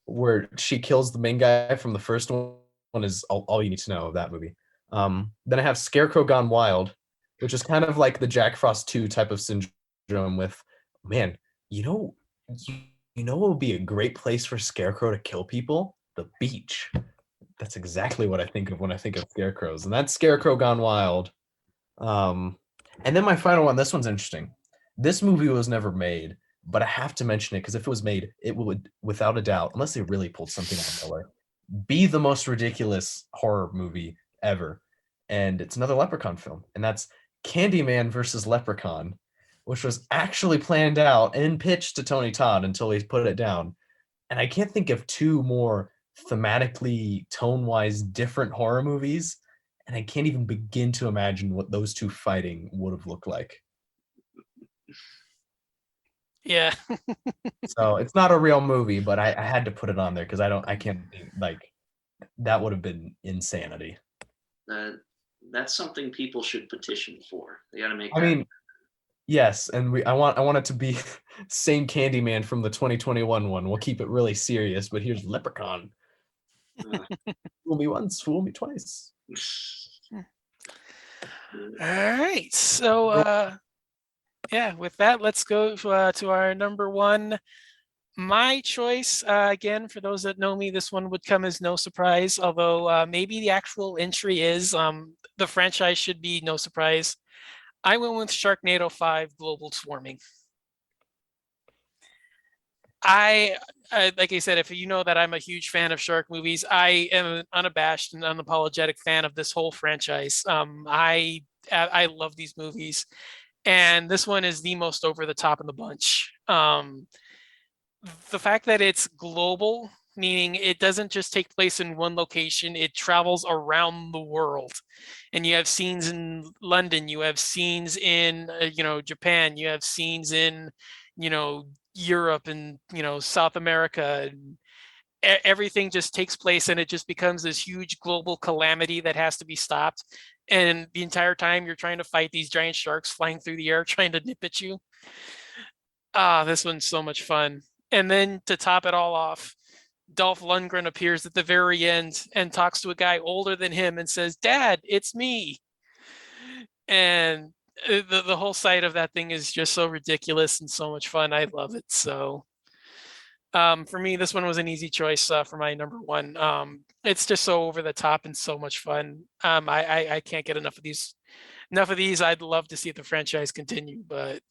where she kills the main guy from the first one, is all you need to know of that movie. Then I have Scarecrow Gone Wild, which is kind of like the Jack Frost 2 type of syndrome with, man, you know what would be a great place for Scarecrow to kill people? The beach. That's exactly what I think of when I think of scarecrows, and that's Scarecrow Gone Wild. And then my final one, this one's interesting. This movie was never made, but I have to mention it because if it was made, it would, without a doubt, unless they really pulled something out of nowhere, be the most ridiculous horror movie ever. And it's another Leprechaun film, and that's Candyman versus Leprechaun, which was actually planned out and pitched to Tony Todd until he put it down. And I can't think of 2 more thematically, tone-wise different horror movies, and I can't even begin to imagine what those 2 fighting would have looked like. Yeah. So it's not a real movie, but I had to put it on there because I can't think, like, that would have been insanity. That's something people should petition for. They got to make. I mean, yes, and I want it to be same Candyman from the 2021 one. We'll keep it really serious, but here's Leprechaun. Fool me once, fool me twice. All right. So yeah, with that, let's go to our number 1. My choice, again, for those that know me, this one would come as no surprise, although maybe the actual entry is. The franchise should be no surprise. I went with Sharknado 5 Global Swarming. I like I said, if you know that I'm a huge fan of shark movies, I am an unabashed and unapologetic fan of this whole franchise. I love these movies, and this one is the most over the top in the bunch. The fact that it's global meaning it doesn't just take place in one location, it travels around the world. And you have scenes in London, you have scenes in, Japan, you have scenes in, Europe and, South America. Everything just takes place and it just becomes this huge global calamity that has to be stopped. And the entire time you're trying to fight these giant sharks flying through the air, trying to nip at you. Ah, this one's so much fun. And then to top it all off, Dolph Lundgren appears at the very end and talks to a guy older than him and says, "Dad, it's me." And the whole sight of that thing is just so ridiculous and so much fun. I love it. So for me, this one was an easy choice for my number one. It's just so over the top and so much fun. I can't get enough of these. Enough of these. I'd love to see the franchise continue, but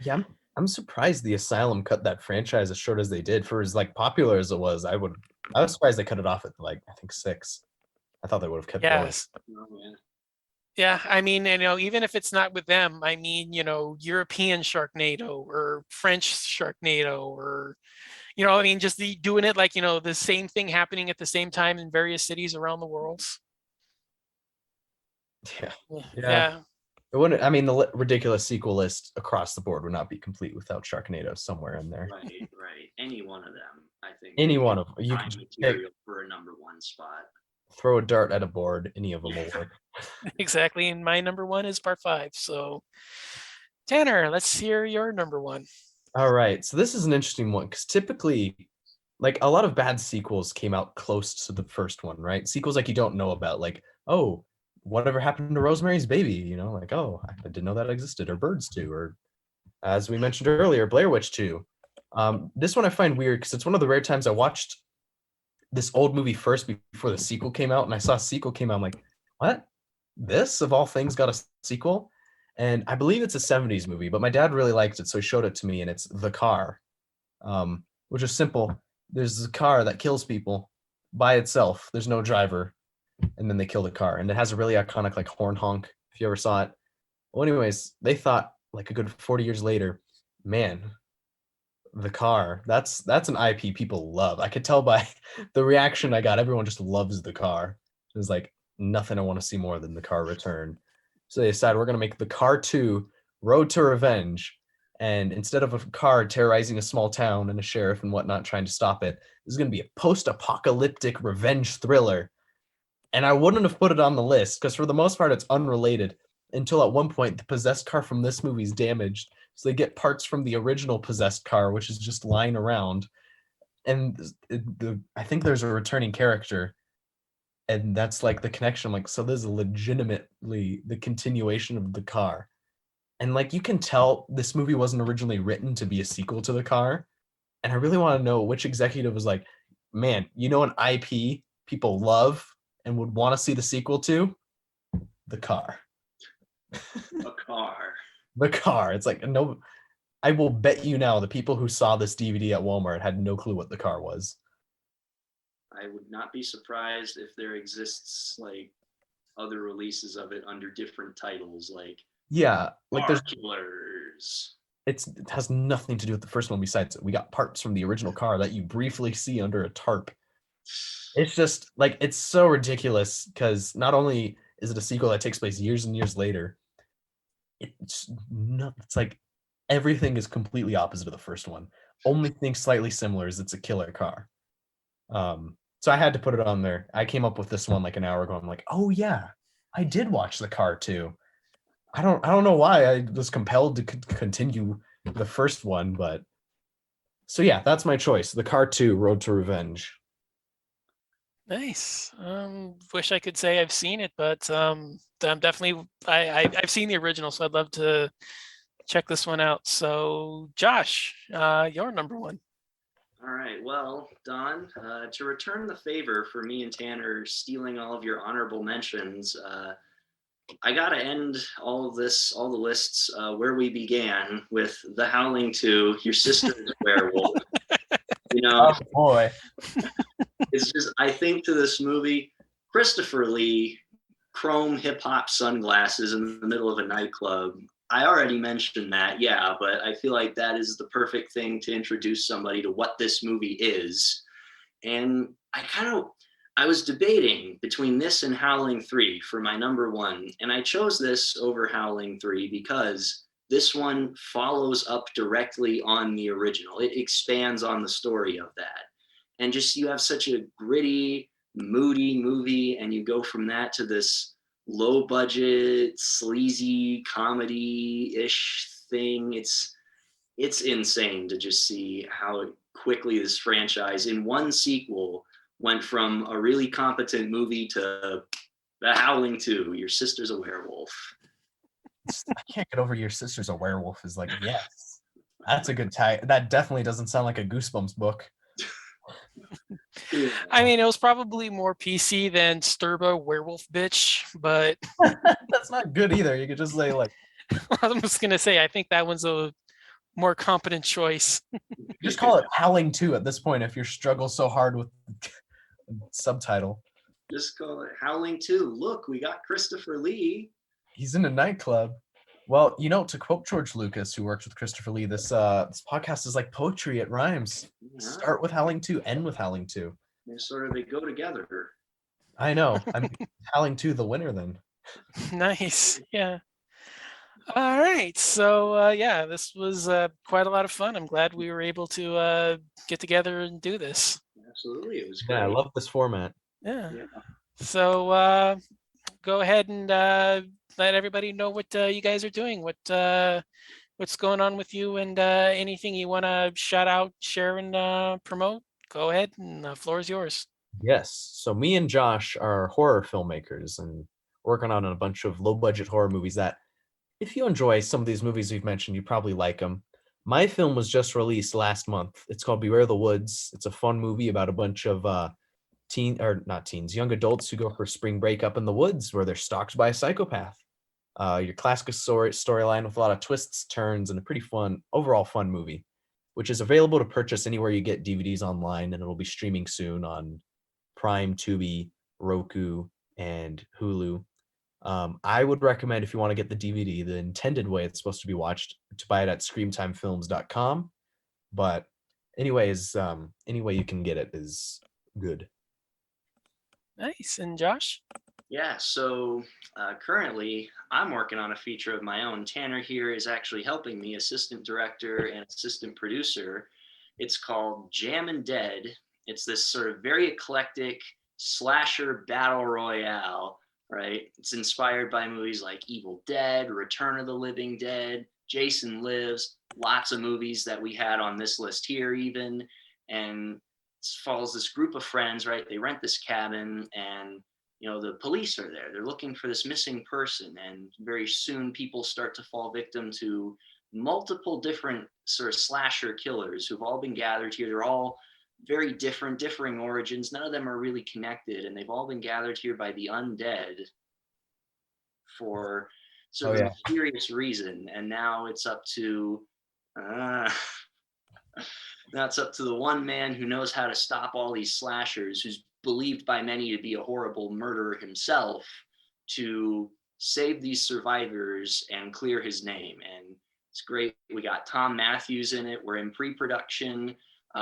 Yeah, I'm surprised the Asylum cut that franchise as short as they did. For as like popular as it was, I was surprised they cut it off at like I think 6. I thought they would have kept going. yes. Oh, yeah. Yeah, I mean, even if it's not with them, I mean, European Sharknado or French Sharknado or, I mean, just doing it like, the same thing happening at the same time in various cities around the world. Yeah. Yeah. Yeah. It wouldn't. I mean, the ridiculous sequel list across the board would not be complete without Sharknado somewhere in there. Right. Any one of them, I think. Any one of them. You prime can just material for a number one spot. throw a dart at a board. Any of them will work. Exactly. And my number one is part 5. So, Tanner, let's hear your number one. All right. So this is an interesting one because typically, like a lot of bad sequels came out close to the first one, right? Sequels like you don't know about, like, oh, whatever happened to Rosemary's Baby? Like, oh, I didn't know that existed, or Birds 2, or as we mentioned earlier, Blair Witch 2. This one I find weird because it's one of the rare times I watched this old movie first before the sequel came out, and I saw a sequel came out. I'm like, what? This of all things got a sequel? And I believe it's a 70s movie, but my dad really liked it, so he showed it to me, and it's The Car, which is simple. There's a car that kills people by itself. There's no driver, and then they kill the car, and it has a really iconic like horn honk. If you ever saw it. Well, anyways, they thought like a good 40 years later, man, The Car. That's an IP people love. I could tell by the reaction I got. Everyone just loves The Car. It was like nothing I want to see more than The Car return. So they decided we're gonna make The Car 2, Road to Revenge. And instead of a car terrorizing a small town and a sheriff and whatnot trying to stop it, this is gonna be a post-apocalyptic revenge thriller. And I wouldn't have put it on the list because for the most part it's unrelated until at one point the possessed car from this movie is damaged. So they get parts from the original possessed car, which is just lying around. And I think there's a returning character. And that's like the connection. I'm like, so this is legitimately the continuation of The Car. And like you can tell this movie wasn't originally written to be a sequel to The Car. And I really want to know which executive was like, man, an IP people love and would want to see the sequel to? The Car. A car. The Car. It's like, no, I will bet you now the people who saw this DVD at Walmart had no clue what The Car was. I would not be surprised if there exists like other releases of it under different titles, like there's Killers. It has nothing to do with the first one. Besides, we got parts from the original car that you briefly see under a tarp. It's just like it's so ridiculous because not only is it a sequel that takes place years and years later, it's like everything is completely opposite of the first one. Only thing slightly similar is it's a killer car. So I had to put it on there. I came up with this one like an hour ago. I'm like, oh yeah, I did watch The Car too. I don't know why I was compelled to continue the first one, but so yeah, that's my choice. The Car 2, Road to Revenge. Nice. Wish I could say I've seen it, but I'm definitely I've seen the original, so I'd love to check this one out. So Josh, your number one. All right. Well, Don, to return the favor for me and Tanner stealing all of your honorable mentions, I got to end all the lists where we began with The Howling 2, Your Sister's Werewolf. Oh boy. It's just, I think to this movie, Christopher Lee, chrome hip hop sunglasses in the middle of a nightclub. I already mentioned that, yeah, but I feel like that is the perfect thing to introduce somebody to what this movie is. And I was debating between this and Howling 3 for my number one. And I chose this over Howling 3 because this one follows up directly on the original. It expands on the story of that. And just you have such a gritty, moody movie, and you go from that to this low budget, sleazy comedy-ish thing. It's insane to just see how quickly this franchise in one sequel went from a really competent movie to The Howling 2, Your Sister's a Werewolf. I can't get over Your Sister's a Werewolf is like, yes, that's a good tag. That definitely doesn't sound like a Goosebumps book. Yeah. I mean, it was probably more PC than Sturbo Werewolf Bitch, but That's not good either. You could just say like, I'm just gonna say I think that one's a more competent choice. just call it Howling 2 at this point if you struggle so hard with subtitle. Just call it Howling 2. Look, we got Christopher Lee. He's in a nightclub. Well, you know, to quote George Lucas, who worked with Christopher Lee, this podcast is like poetry. It rhymes. Yeah. Start with Howling 2, end with Howling 2. They go together. I know. I mean, Howling 2 the winner then. Nice. Yeah. All right. So yeah, this was quite a lot of fun. I'm glad we were able to get together and do this. Absolutely. It was great. Yeah, I love this format. Yeah. Yeah. So go ahead and let everybody know what you guys are doing, what's going on with you, and anything you want to shout out, share, and promote. Go ahead, and the floor is yours. Yes. So me and Josh are horror filmmakers and working on a bunch of low-budget horror movies that, if you enjoy some of these movies we've mentioned, you probably like them. My film was just released last month. It's called Beware the Woods. It's a fun movie about a bunch of young adults who go for spring break up in the woods where they're stalked by a psychopath. Your classic storyline with a lot of twists, turns, and a pretty overall fun movie, which is available to purchase anywhere you get DVDs online, and it'll be streaming soon on Prime, Tubi, Roku, and Hulu. I would recommend, if you want to get the DVD, the intended way it's supposed to be watched, to buy it at screamtimefilms.com. But anyways, any way you can get it is good. Nice. And Josh? Yeah, so currently I'm working on a feature of my own. Tanner here is actually helping me, assistant director and assistant producer. It's called Jammin' Dead. It's this sort of very eclectic slasher battle royale, right? It's inspired by movies like Evil Dead, Return of the Living Dead, Jason Lives, lots of movies that we had on this list here even. And it follows this group of friends, right? They rent this cabin, and the police are there. They're looking for this missing person, and very soon people start to fall victim to multiple different sort of slasher killers who've all been gathered here. They're all very differing origins. None of them are really connected, and they've all been gathered here by the undead for sort of a mysterious reason. And now it's up to the one man who knows how to stop all these slashers, who's believed by many to be a horrible murderer himself, to save these survivors and clear his name. And it's great. We got Tom Matthews in it. We're in pre-production.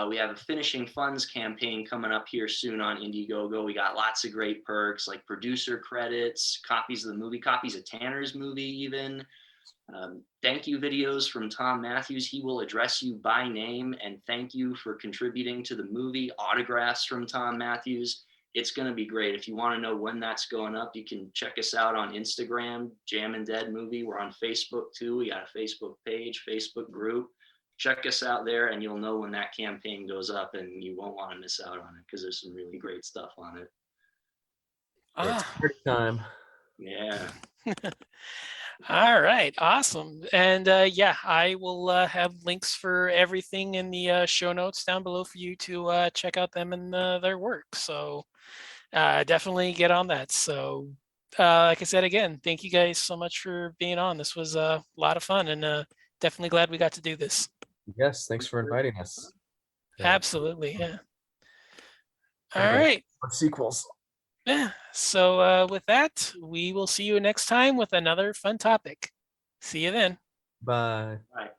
We have a finishing funds campaign coming up here soon on Indiegogo. We got lots of great perks like producer credits, copies of the movie, copies of Tanner's movie even. Thank you videos from Tom Matthews. He will address you by name and thank you for contributing to the movie. Autographs from Tom Matthews. It's going to be great. If you want to know when that's going up, you can check us out on Instagram, Jammin' Dead Movie. We're on Facebook too. We got a Facebook page, Facebook group. Check us out there and you'll know when that campaign goes up, and you won't want to miss out on it because there's some really great stuff on it. It's party time. Yeah. All right, awesome. And yeah, I will have links for everything in the show notes down below for you to check out them and their work. So definitely get on that. So like I said, again, thank you guys so much for being on. This was a lot of fun, and definitely glad we got to do this. Yes, thanks for inviting us. Absolutely, yeah. All right. Sequels. Yeah. So with that, we will see you next time with another fun topic. See you then. Bye. Bye.